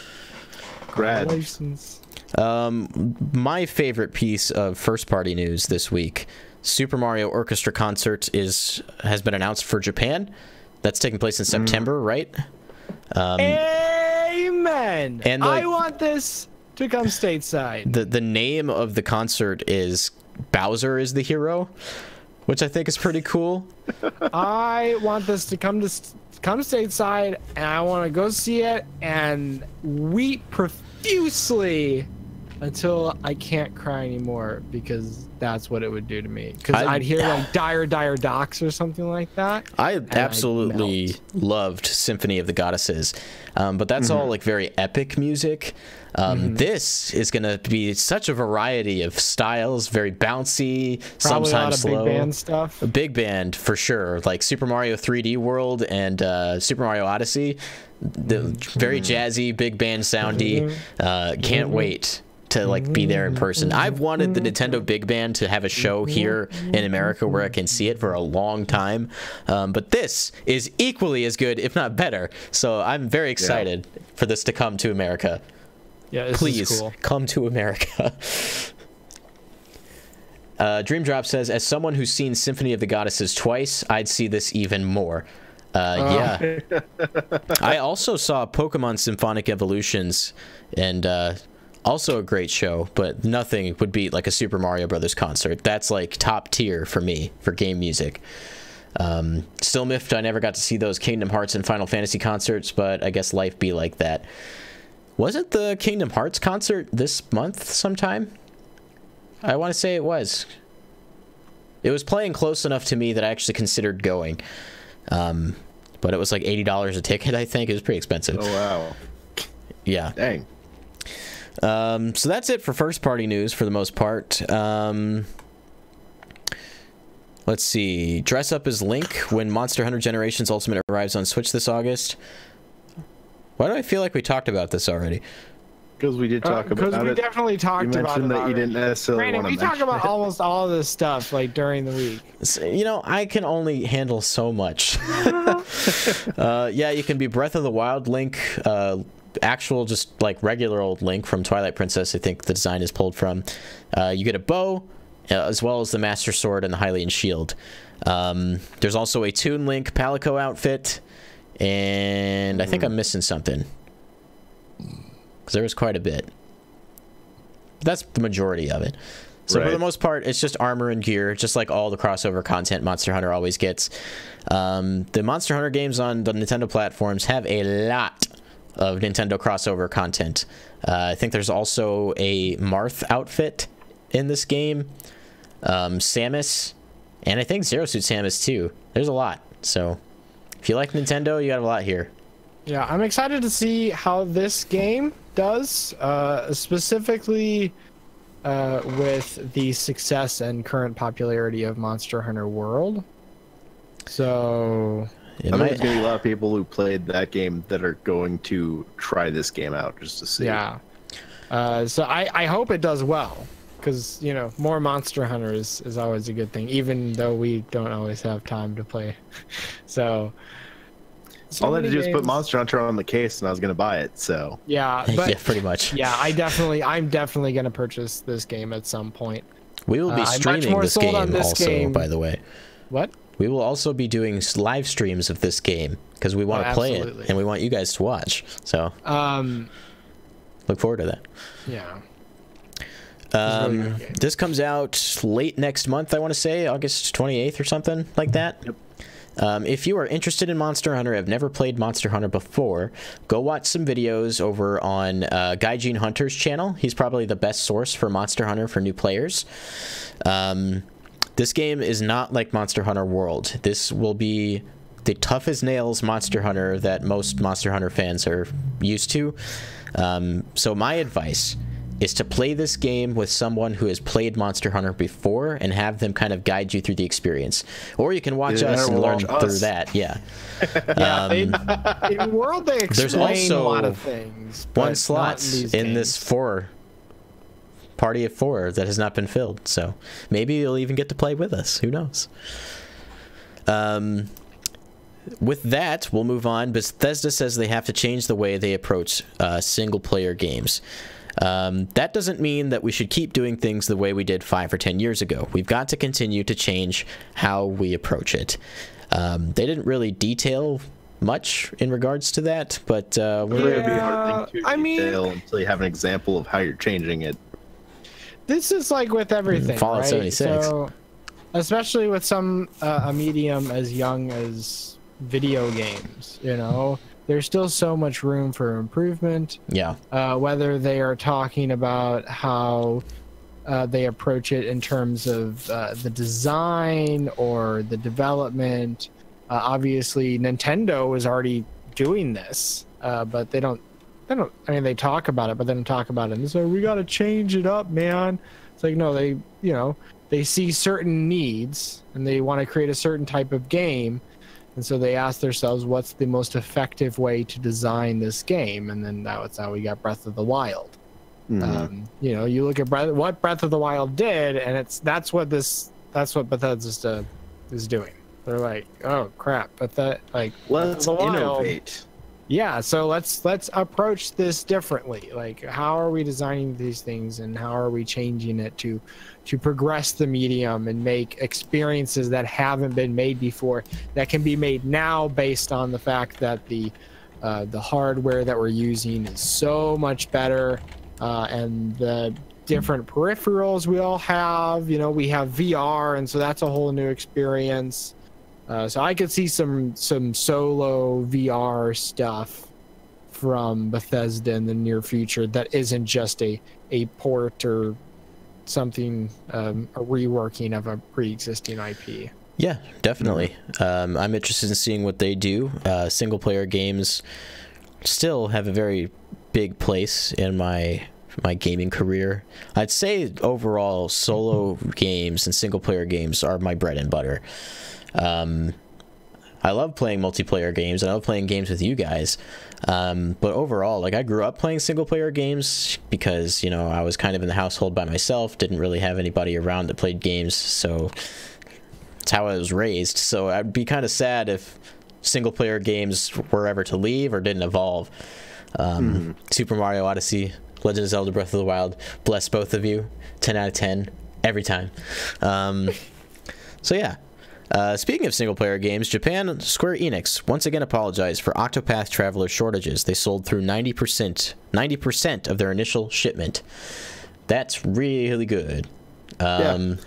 Grad. Congratulations! My favorite piece of first-party news this week: Super Mario Orchestra concert has been announced for Japan. That's taking place in September, right? Amen. and, like- I want this to come stateside. The name of the concert is Bowser is the Hero, which I think is pretty cool. I want this to come stateside, and I want to go see it and weep profusely until I can't cry anymore, because that's what it would do to me. Because I'd hear like dire docs or something like that. I I'd absolutely melt. loved Symphony of the Goddesses, but that's all like very epic music. This is gonna be such a variety of styles, very bouncy, Probably a lot sometimes of slow. big band stuff. A big band for sure, like Super Mario 3D World and Super Mario Odyssey. Very jazzy, big band soundy. Can't wait to like be there in person. I've wanted the Nintendo Big Band to have a show here in America where I can see it for a long time, but this is equally as good, if not better. So I'm very excited for this to come to America. Yeah, this Please is cool. come to America. Dream Drop says, as someone who's seen Symphony of the Goddesses twice, I'd see this even more. Yeah. I also saw Pokemon Symphonic Evolutions, and also a great show, but nothing would beat like a Super Mario Brothers concert. That's like top tier for me for game music. Still miffed I never got to see those Kingdom Hearts and Final Fantasy concerts, but I guess life be like that. Wasn't the Kingdom Hearts concert this month sometime? I want to say it was. It was playing close enough to me that I actually considered going. But it was like $80 a ticket, I think. It was pretty expensive. Oh, wow. Yeah. Dang. So that's it for first party news for the most part. Let's see. Dress up as Link when Monster Hunter Generations Ultimate arrives on Switch this August. Why do I feel like we talked about this already? Because we did talk Because about we it. definitely You talked about it. mentioned that you already. didn't necessarily Brandon, want we to talk mention about it. almost all of this stuff like during the week. So, you know, I can only handle so much. Yeah, you can be Breath of the Wild Link, actual just like regular old Link from Twilight Princess. I think the design is pulled from. You get a bow, as well as the Master Sword and the Hylian Shield. There's also a Toon Link Palico outfit, and I think I'm missing something, because there was quite a bit. That's the majority of it. So for Right. the most part, it's just armor and gear, just like all the crossover content Monster Hunter always gets. The Monster Hunter games on the Nintendo platforms have a lot of Nintendo crossover content. I think there's also a Marth outfit in this game, Samus, and I think Zero Suit Samus too. There's a lot. So if you like Nintendo, you got a lot here. Yeah, I'm excited to see how this game does, specifically with the success and current popularity of Monster Hunter World. So, It I think might- there's going to be a lot of people who played that game that are going to try this game out just to see. yeah. So I hope it does well, because you know, more Monster Hunter is always a good thing, even though we don't always have time to play. So all I had to do is put Monster Hunter on the case, and I was gonna buy it. So yeah, but yeah, pretty much. Yeah, I'm definitely gonna purchase this game at some point. We will be streaming this game also, by the way. What? We will also be doing live streams of this game because we want to play it and we want you guys to watch. So look forward to that. Yeah. This comes out late next month, I want to say, August 28th or something like that. Yep. If you are interested in Monster Hunter, have never played Monster Hunter before, go watch some videos over on Gaijin Hunter's channel. He's probably the best source for Monster Hunter for new players. This game is not like Monster Hunter World. This will be the tough as nails Monster Hunter that most Monster Hunter fans are used to. So my advice is to play this game with someone who has played Monster Hunter before and have them kind of guide you through the experience. Or you can watch us and learn through that. Yeah. In World, they explain a lot of things. One slot in this party of 4 that has not been filled. So maybe you'll even get to play with us. Who knows? With that, we'll move on. Bethesda says they have to change the way they approach single-player games. That doesn't mean that we should keep doing things the way we did 5 or 10 years ago. We've got to continue to change how we approach it. They didn't really detail much in regards to that, but it would be a hard thing to detail until you have an example of how you're changing it. This is like with everything, Fallout right? 76. So, especially with a medium as young as video games, you know, there's still so much room for improvement. Yeah. Whether they are talking about how they approach it in terms of the design or the development. Obviously, Nintendo is already doing this, but they don't. I mean, they talk about it, but they don't talk about it. And so we got to change it up, man. It's like, no, they see certain needs and they want to create a certain type of game. And so they ask themselves, what's the most effective way to design this game? And then that's how we got Breath of the Wild. Mm-hmm. You look at what Breath of the Wild did, and that's what Bethesda is doing. They're like, oh crap, but let's innovate. Yeah, so let's approach this differently. Like, how are we designing these things, and how are we changing it to progress the medium and make experiences that haven't been made before, that can be made now based on the fact that the hardware that we're using is so much better, and the different peripherals we all have. We have VR, and so that's a whole new experience. So I could see some solo VR stuff from Bethesda in the near future that isn't just a port or something, a reworking of a pre-existing IP. Yeah, definitely. I'm interested in seeing what they do. Single player games still have a very big place in my gaming career. I'd say overall solo games and single player games are my bread and butter. I love playing multiplayer games, and I love playing games with you guys. But overall, I grew up playing single player games because, I was kind of in the household by myself, didn't really have anybody around that played games, so it's how I was raised. So I'd be kind of sad if single player games were ever to leave or didn't evolve. Super Mario Odyssey, Legend of Zelda Breath of the Wild, bless both of you. 10 out of 10 every time. So yeah. Speaking of single-player games, Japan Square Enix once again apologized for Octopath Traveler shortages. They sold through 90% of their initial shipment. That's really good. They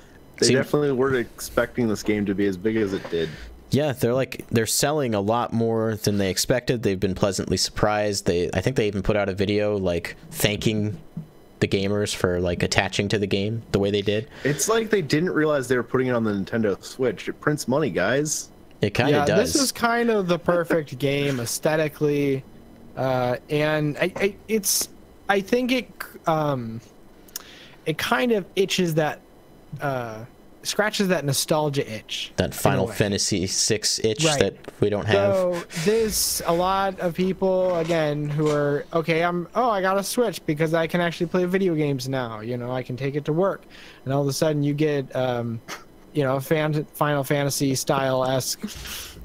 definitely weren't expecting this game to be as big as it did. Yeah, they're selling a lot more than they expected. They've been pleasantly surprised. I think they even put out a video thanking the gamers for attaching to the game the way they did. It's like they didn't realize they were putting it on the Nintendo Switch. It prints money, guys. It kind of does. This is kind of the perfect game aesthetically, and I think it kind of itches that scratches that nostalgia itch. That Final Fantasy VI itch that we don't have. So there's a lot of people again who are okay. I got a Switch because I can actually play video games now. You know, I can take it to work, and all of a sudden you get you know, Final Fantasy style-esque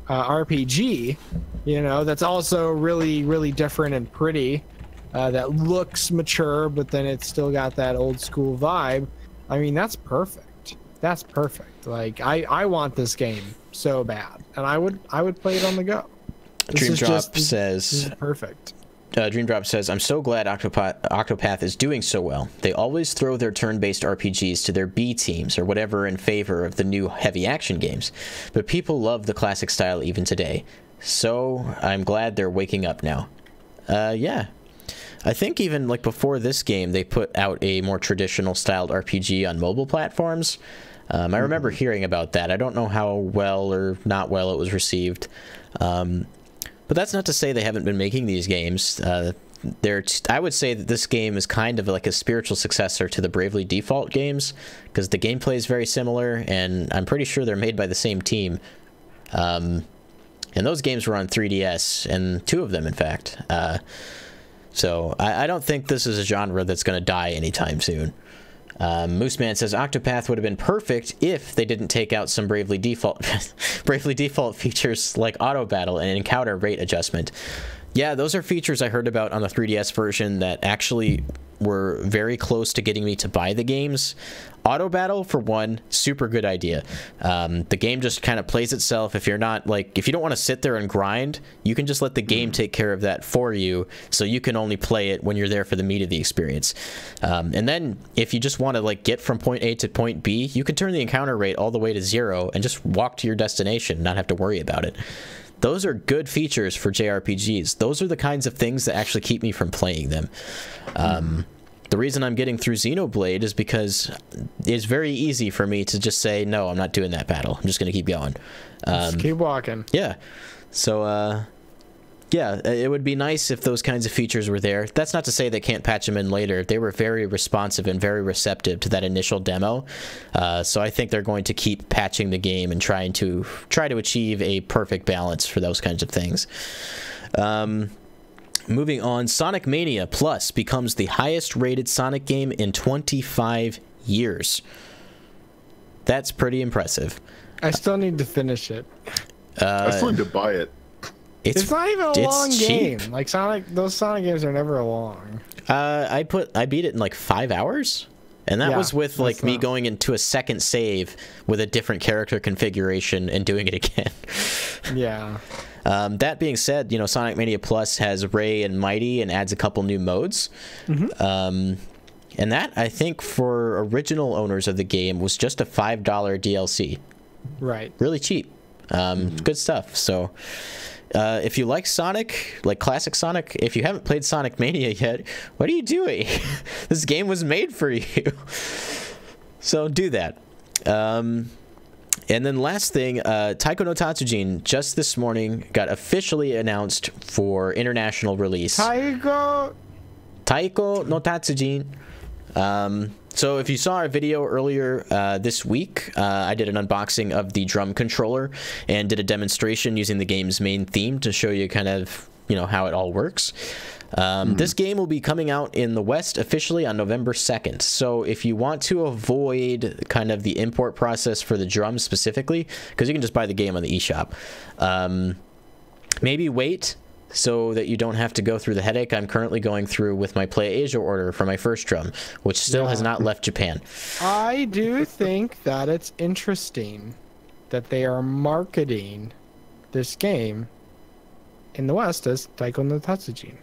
RPG. You know, that's also really, really different and pretty. That looks mature, but then it's still got that old school vibe. I mean, that's perfect. That's perfect. Like, I want this game so bad, and I would play it on the go. Dreamdrop says, this is perfect. Dreamdrop says, I'm so glad Octopath is doing so well. They always throw their turn-based RPGs to their B teams or whatever in favor of the new heavy action games, but people love the classic style even today. So I'm glad they're waking up now. Yeah. I think even like before this game, they put out a more traditional styled RPG on mobile platforms. I remember hearing about that. I don't know how well or not well it was received. But that's not to say they haven't been making these games. I would say that this game is kind of like a spiritual successor to the Bravely Default games, because the gameplay is very similar, and I'm pretty sure they're made by the same team. And those games were on 3DS, and 2 of them, in fact. So I don't think this is a genre that's going to die anytime soon. Mooseman says Octopath would have been perfect if they didn't take out some Bravely Default features like auto battle and encounter rate adjustment. Yeah, those are features I heard about on the 3DS version that actually were very close to getting me to buy the games. Auto battle, for one, super good idea. The game just kind of plays itself. If you don't want to sit there and grind, you can just let the game take care of that for you, so you can only play it when you're there for the meat of the experience. And then if you just want to like get from point A to point B, you can turn the encounter rate all the way to 0 and just walk to your destination, not have to worry about it. Those are good features for JRPGs. Those are the kinds of things that actually keep me from playing them. The reason I'm getting through Xenoblade is because it's very easy for me to just say, no, I'm not doing that battle. I'm just going to keep going. Just keep walking. Yeah. So, yeah, it would be nice if those kinds of features were there. That's not to say they can't patch them in later. They were very responsive and very receptive to that initial demo. So I think they're going to keep patching the game and try to achieve a perfect balance for those kinds of things. Moving on, Sonic Mania Plus becomes the highest rated Sonic game in 25 years. That's pretty impressive. I still need to finish it. I still need to buy it. It's not even a long game. Like those Sonic games are never long. I beat it in like 5 hours, and that was with like me going into a second save with a different character configuration and doing it again. Yeah. That being said, you know, Sonic Mania Plus has Ray and Mighty and adds a couple new modes. And that, I think, for original owners of the game, was just a $5 DLC. Right. Really cheap. Good stuff. So, if you like Sonic, like classic Sonic, if you haven't played Sonic Mania yet, what are you doing? This game was made for you. So do that. And then last thing, Taiko no Tatsujin just this morning got officially announced for international release. Taiko no Tatsujin. So if you saw our video earlier this week, I did an unboxing of the drum controller and did a demonstration using the game's main theme to show you kind of, you know, how it all works. This game will be coming out in the West officially on November 2nd. So if you want to avoid kind of the import process for the drums specifically, because you can just buy the game on the eShop, maybe wait so that you don't have to go through the headache I'm currently going through with my Play Asia order for my first drum, which still has not left Japan. I do think that it's interesting that they are marketing this game in the West as Taiko no Tatsujin.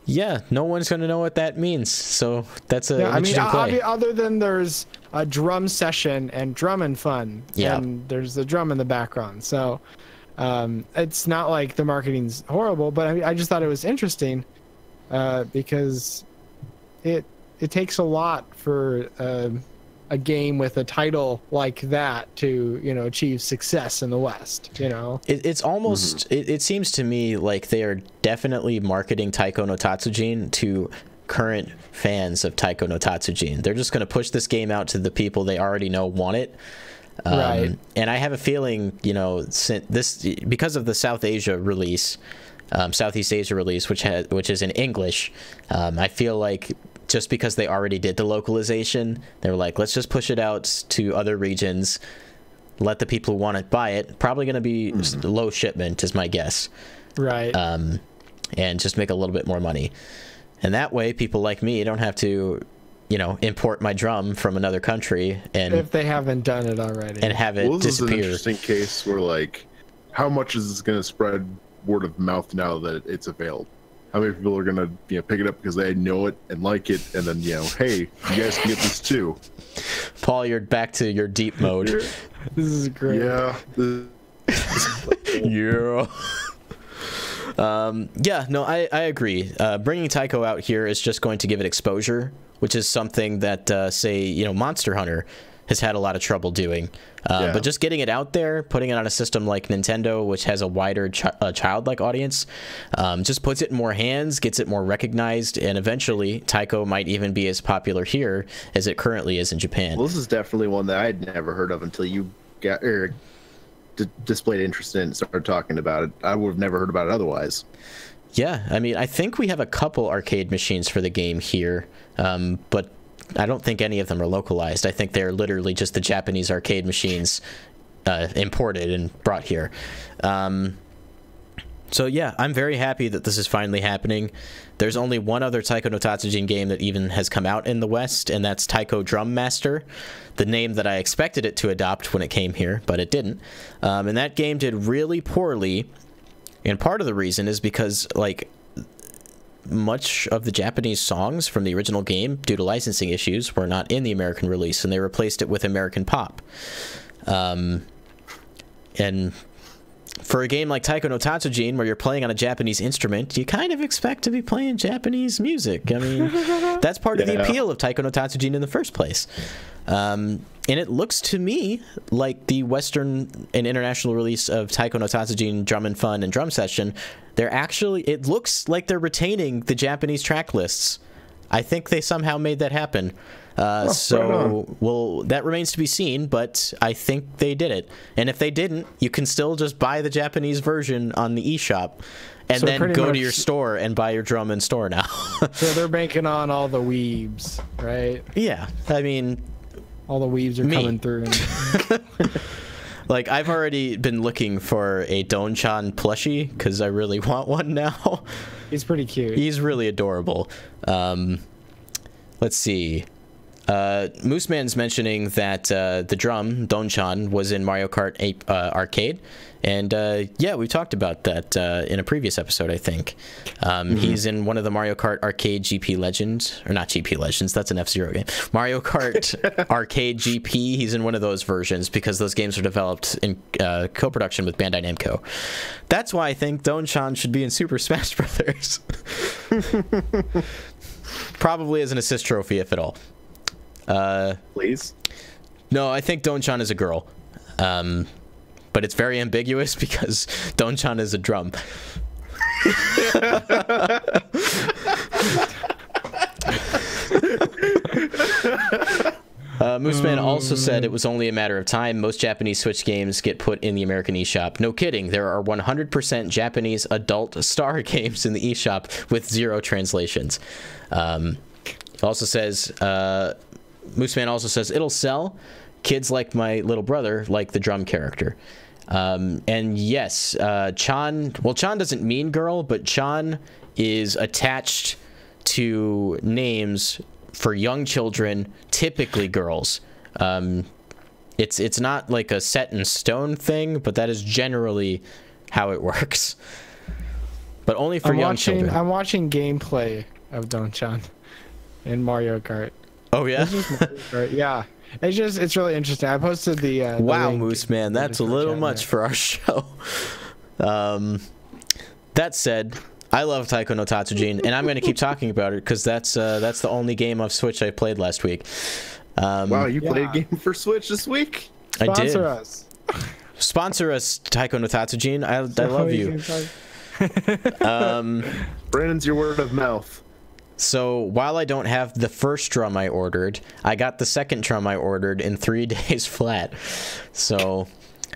Yeah, no one's going to know what that means, so that's an interesting play. Other than there's a drum session and drum and fun, and there's a drum in the background, so it's not like the marketing's horrible, but I just thought it was interesting because it takes a lot for a game with a title like that to, you know, achieve success in the West, you know. It's almost it seems to me like they are definitely marketing Taiko no Tatsujin to current fans of Taiko no Tatsujin. They're just going to push this game out to the people they already know want it. And I have a feeling, you know, because of the Southeast Asia release, which is in English, I feel like just because they already did the localization, they were like, let's just push it out to other regions, let the people who want it buy it. Probably going to be low shipment is my guess. Right. And just make a little bit more money. And that way, people like me don't have to, you know, import my drum from another country, and if they haven't done it already, and have it this disappear. is an interesting case where, like, how much is this going to spread word of mouth now that it's available? How many people are going to, you know, pick it up because they know it and like it, and then, you know, hey, you guys can get this too. Paul, you're back to your deep mode. This is great. Yeah. Yeah. Yeah, no, I agree. Bringing Tycho out here is just going to give it exposure, which is something that, say, you know, Monster Hunter has had a lot of trouble doing. But just getting it out there, putting it on a system like Nintendo, which has a wider childlike audience, just puts it in more hands, gets it more recognized, and eventually Tycho might even be as popular here as it currently is in Japan. Well, this is definitely one that I'd never heard of until you got displayed interest in it and started talking about it. I would have never heard about it otherwise. Yeah, I mean, I think we have a couple arcade machines for the game here, but I don't think any of them are localized. I think they're literally just the Japanese arcade machines imported and brought here. So yeah, I'm very happy that this is finally happening. There's only one other Taiko no Tatsujin game that even has come out in the West, and that's Taiko Drum Master, the name that I expected it to adopt when it came here, but it didn't. And that game did really poorly, and part of the reason is because, like, much of the Japanese songs from the original game, due to licensing issues, were not in the American release, and they replaced it with American pop. And for a game like Taiko no Tatsujin, where you're playing on a Japanese instrument, you kind of expect to be playing Japanese music. I mean, that's part of the appeal of Taiko no Tatsujin in the first place. And it looks to me like the Western and international release of Taiko no Tatsujin Drum and Fun and Drum Session, it looks like they're retaining the Japanese track lists. I think they somehow made that happen. Well, that remains to be seen, but I think they did it. And if they didn't, you can still just buy the Japanese version on the eShop and then go to your store and buy your drum in store now. So they're banking on all the weebs, right? Yeah, I mean, all the weebs are coming through. Like, I've already been looking for a Don-chan plushie because I really want one now. He's pretty cute. He's really adorable. Let's see. Mooseman's mentioning that the drum, Don-chan, was in Mario Kart 8 Arcade. And yeah, we talked about that in a previous episode, I think. He's in one of the Mario Kart Arcade GP Legends. Or not GP Legends, that's an F-Zero game. Mario Kart Arcade GP, he's in one of those versions because those games are developed in co-production with Bandai Namco. That's why I think Don-chan should be in Super Smash Brothers. Probably as an assist trophy, if at all. Please? No, I think Don-chan is a girl. But it's very ambiguous because Don-chan is a drum. Mooseman also said it was only a matter of time. Most Japanese Switch games get put in the American eShop. No kidding. There are 100% Japanese adult star games in the eShop with 0 translations. Also says, Mooseman also says, it'll sell. Kids like my little brother like the drum character. And yes, Chan doesn't mean girl, but Chan is attached to names for young children, typically girls. It's not like a set in stone thing, but that is generally how it works. But only for young children. I'm watching gameplay of Don-chan in Mario Kart. Oh yeah? Yeah. It's really interesting. I posted the wow, link. Mooseman, that's a little much for our show. That said, I love Taiko no Tatsujin, and I'm going to keep talking about it because that's the only game of Switch I played last week. Wow, you played a game for Switch this week? I did. Sponsor us. Sponsor us, Taiko no Tatsujin. I love you. Brandon's your word of mouth. So while I don't have the first drum I ordered, I got the second drum I ordered in 3 days flat. So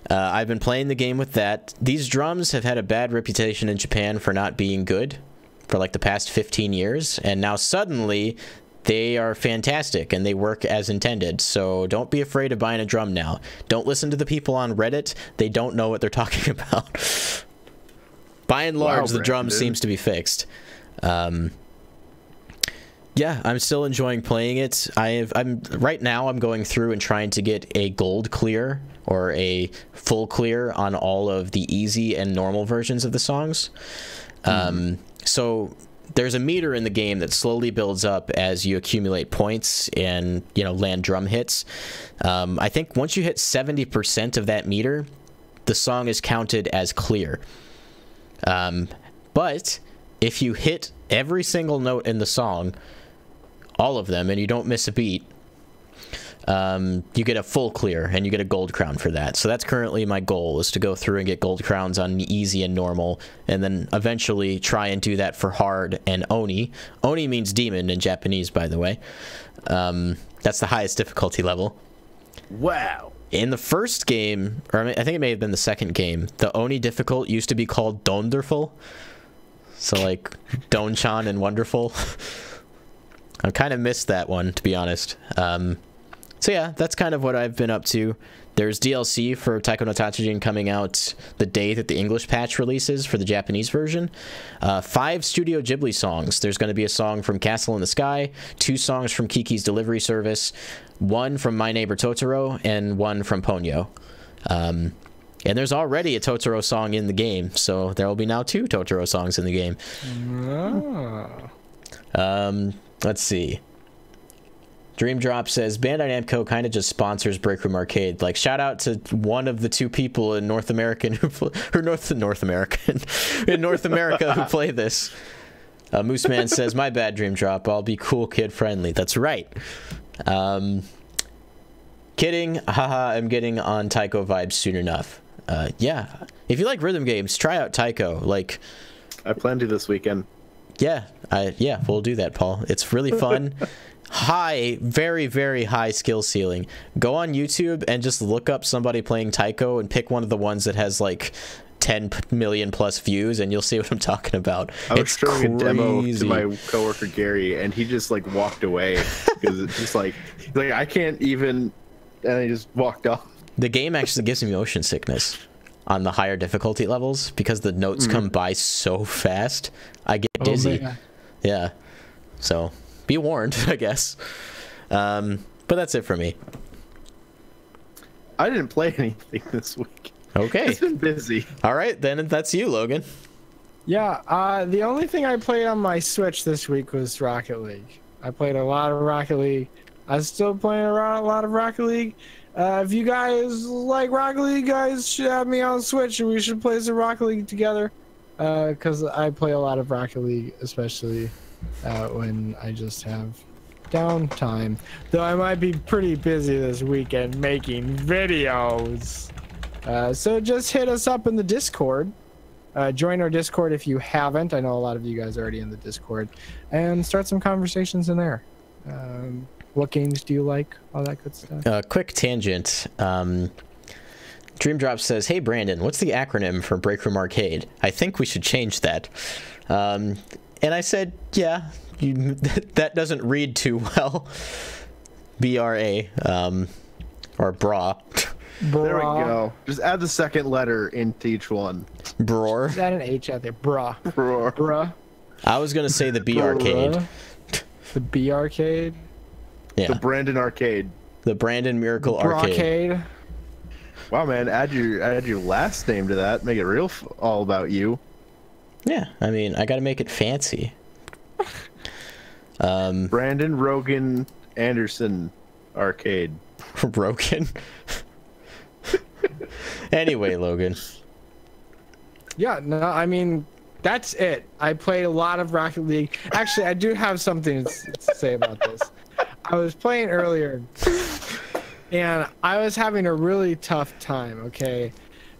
I've been playing the game with that. These drums have had a bad reputation in Japan for not being good for like the past 15 years. And now suddenly they are fantastic and they work as intended. So don't be afraid of buying a drum now. Don't listen to the people on Reddit. They don't know what they're talking about. By and large, the drum seems to be fixed. Yeah, I'm still enjoying playing it. I'm right now I'm going through and trying to get a gold clear or a full clear on all of the easy and normal versions of the songs. So there's a meter in the game that slowly builds up as you accumulate points and, you know, land drum hits. I think once you hit 70% of that meter, the song is counted as clear. But if you hit every single note in the song, all of them, and you don't miss a beat, you get a full clear and you get a gold crown for that. So that's currently my goal, is to go through and get gold crowns on easy and normal, and then eventually try and do that for hard and oni. Oni means demon in Japanese, by the way. That's the highest difficulty level. Wow. In the first game, or I think it may have been the second game, the oni difficult used to be called Donderful. So like Don-chan and Wonderful. I kind of missed that one, to be honest. So yeah, that's kind of what I've been up to. There's DLC for Taiko no Tatsujin coming out the day that the English patch releases for the Japanese version. 5 Studio Ghibli songs. There's going to be a song from Castle in the Sky, 2 songs from Kiki's Delivery Service, 1 from My Neighbor Totoro, and 1 from Ponyo. And there's already a Totoro song in the game, so there will be now 2 Totoro songs in the game. Let's see. Dream Drop says Bandai Namco kind of just sponsors Break Room Arcade. Like, shout out to one of the 2 people in North American who North American in North America who play this. Moose Man says, my bad, Dream Drop. I'll be cool, kid friendly. That's right. Kidding. Haha, I'm getting on Taiko vibes soon enough. Yeah. If you like rhythm games, try out Taiko. Like, I plan to this weekend. Yeah, we'll do that, Paul. It's really fun. Very, very high skill ceiling. Go on YouTube and just look up somebody playing Taiko and pick one of the ones that has like 10 million plus views, and you'll see what I'm talking about. I was showing a demo to my coworker Gary, and he just like walked away because it's just like I can't even, and he just walked off. The game actually gives me motion sickness on the higher difficulty levels because the notes come by so fast. I get dizzy. Yeah. So be warned, I guess. But that's it for me. I didn't play anything this week. Okay. It's been busy. All right, then that's you, Logan. Yeah, the only thing I played on my Switch this week was Rocket League. I played a lot of Rocket League. I'm still playing a lot of Rocket League. If you guys like Rocket League, guys should have me on Switch and we should play some Rocket League together. Because I play a lot of Rocket League, especially when I just have downtime. Though I might be pretty busy this weekend making videos. So just hit us up in the Discord. Join our Discord if you haven't. I know a lot of you guys are already in the Discord. And start some conversations in there. What games do you like? All that good stuff. Quick tangent. Dream Drop says, hey, Brandon, what's the acronym for Break Room Arcade? I think we should change that. And I said, yeah, that doesn't read too well. BRA, or bra. There we go. Just add the second letter into each one. Bror. Is that an H out there? Bruh. Bror. Bruh. I was going to say the B Arcade. The B Arcade? Yeah. The Brandon Arcade. The Brandon Miracle Arcade. Wow, man, add your last name to that. Make it real all about you. Yeah, I mean, I got to make it fancy. Brandon Rogan Anderson Arcade. Rogan. Anyway, Logan. Yeah, no, I mean, that's it. I played a lot of Rocket League. Actually, I do have something to say about this. I was playing earlier, and I was having a really tough time, okay?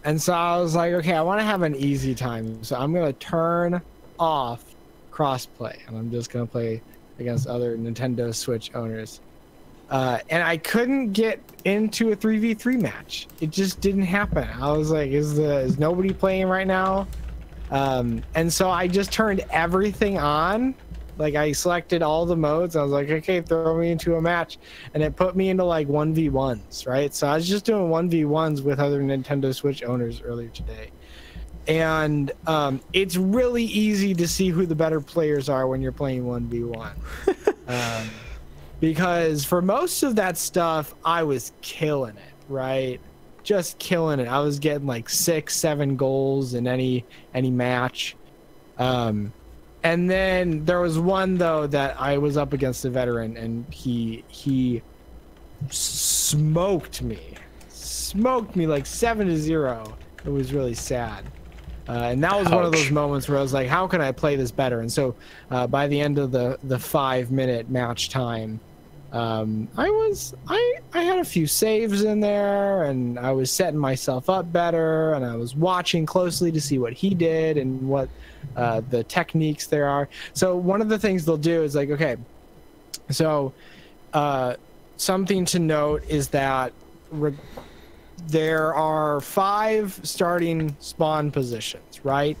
And so I was like, okay, I want to have an easy time. So I'm going to turn off crossplay, and I'm just gonna play against other Nintendo Switch owners. And I couldn't get into a 3v3 match. It just didn't happen. I was like, is nobody playing right now? And so I just turned everything on. Like, I selected all the modes. I was like, okay, throw me into a match. And it put me into like 1v1s, right? So I was just doing 1v1s with other Nintendo Switch owners earlier today. And it's really easy to see who the better players are when you're playing 1v1. Because for most of that stuff, I was killing it, right? Just killing it. I was getting like 6-7 goals in any match. And then there was one though that I was up against a veteran, and he smoked me like 7-0. It was really sad. And that was one of those moments where I was like, how can I play this better? And so by the end of the 5-minute match time, I had a few saves in there, and I was setting myself up better, and I was watching closely to see what he did and what the techniques there are. So one of the things they'll do is like, okay, so something to note is that there are 5 starting spawn positions, right?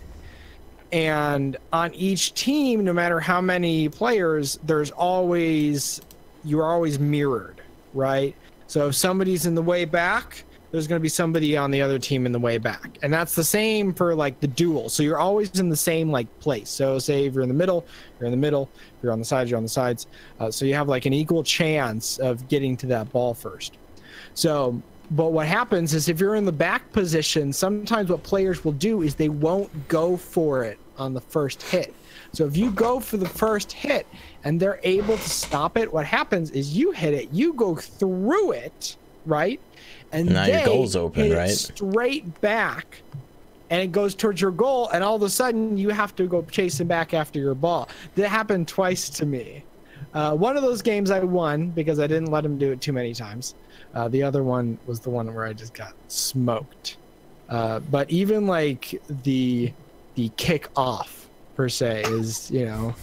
And on each team, no matter how many players, you're always mirrored, right? So if somebody's in the way back, there's going to be somebody on the other team in the way back. And that's the same for like the duel. So you're always in the same like place. So say if you're in the middle, you're in the middle. If you're on the sides, you're on the sides. So you have like an equal chance of getting to that ball first. So, but what happens is if you're in the back position, sometimes what players will do is they won't go for it on the first hit. So if you go for the first hit and they're able to stop it, what happens is you hit it, you go through it, right? And now your goal's open, hit right? It straight back, and it goes towards your goal, and all of a sudden you have to go chasing back after your ball. That happened twice to me. One of those games I won because I didn't let him do it too many times. The other one was the one where I just got smoked. But even like the kick off per se is, you know,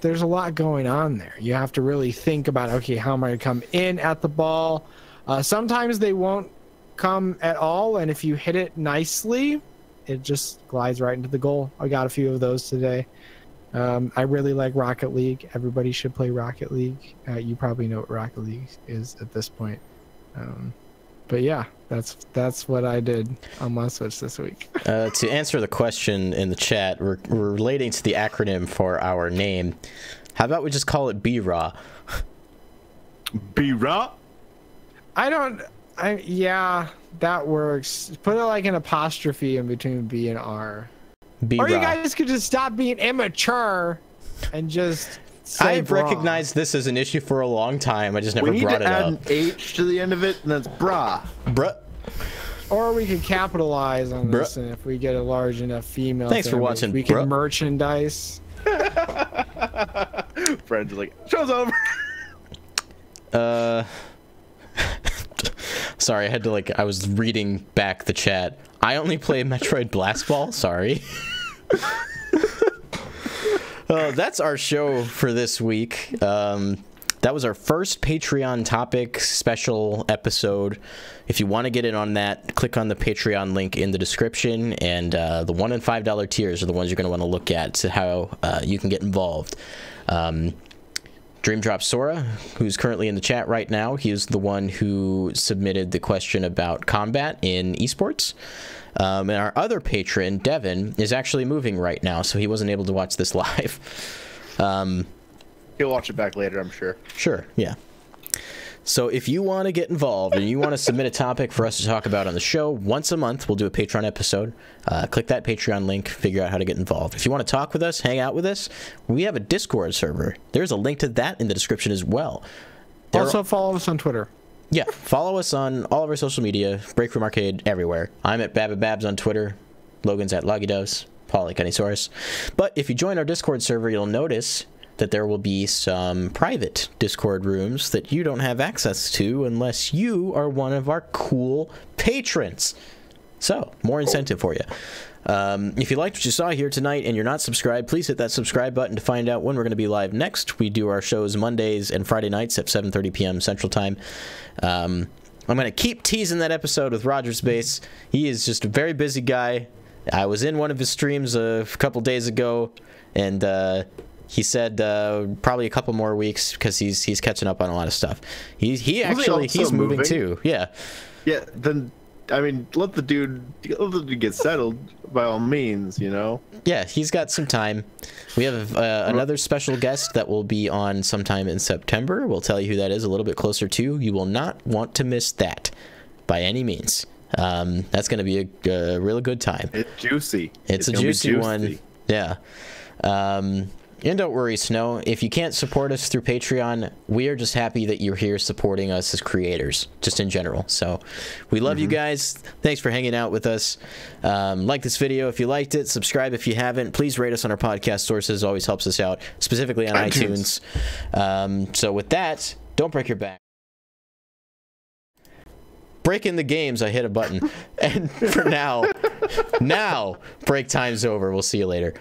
there's a lot going on there. You have to really think about, okay, how am I going to come in at the ball? Sometimes they won't come at all, and if you hit it nicely, it just glides right into the goal. I got a few of those today. I really like Rocket League. Everybody should play Rocket League. You probably know what Rocket League is at this point. But yeah, that's what I did on my Switch this week. To answer the question in the chat, relating to the acronym for our name, how about we just call it B-Raw? B-Raw? Yeah, that works. Put it like an apostrophe in between B and R. B-Raw. Or you guys could just stop being immature and just say I've recognized this as an issue for a long time. I just never We need brought to it add up. an H to the end of it, and that's brah. Bruh. Or we could capitalize on this, Bruh. and if we get a large enough female Thanks for fan base, watching, we can bruh. merchandise. Friends are like, show's over. Sorry, I had to I was reading back the chat. I only play Metroid Blast Ball. Sorry. That's our show for this week. That was our first Patreon topic special episode. If you want to get in on that, click on the Patreon link in the description, and the $1 and $5 tiers are the ones you're going to want to look at to how you can get involved. Dreamdrop Sora, who's currently in the chat right now, he is the one who submitted the question about combat in esports. And our other patron, Devin, is actually moving right now, so he wasn't able to watch this live. He'll watch it back later, I'm sure. Sure, yeah. So if you want to get involved and you want to submit a topic for us to talk about on the show, once a month we'll do a Patreon episode. Click that Patreon link, figure out how to get involved. If you want to talk with us, hang out with us, we have a Discord server. There's a link to that in the description as well. Also follow us on Twitter. Yeah, follow us on all of our social media, Breakroom Arcade, everywhere. I'm at Babababs on Twitter, Logan's at LoggyDoves, Paul at Gunnysaurus. But if you join our Discord server, you'll notice that there will be some private Discord rooms that you don't have access to unless you are one of our cool patrons. So, more incentive for you. If you liked what you saw here tonight and you're not subscribed, please hit that subscribe button to find out when we're going to be live next. We do our shows Mondays and Friday nights at 7:30 p.m. Central Time. I'm going to keep teasing that episode with Roger's Base. He is just a very busy guy. I was in one of his streams a couple days ago, and he said probably a couple more weeks because he's catching up on a lot of stuff. He's moving too. Yeah. Yeah. Then I mean, let the dude get settled by all means. You know. Yeah, he's got some time. We have another special guest that will be on sometime in September. We'll tell you who that is a little bit closer to. You will not want to miss that by any means. That's going to be a really good time. It's juicy. It's a juicy one. Yeah. And don't worry, Snow. If you can't support us through Patreon, we are just happy that you're here supporting us as creators, just in general. So we love you guys. Thanks for hanging out with us. Like this video if you liked it. Subscribe if you haven't. Please rate us on our podcast sources. Always helps us out, specifically on iTunes. So with that, don't break your back. Breaking the games, I hit a button. And for now, break time's over. We'll see you later.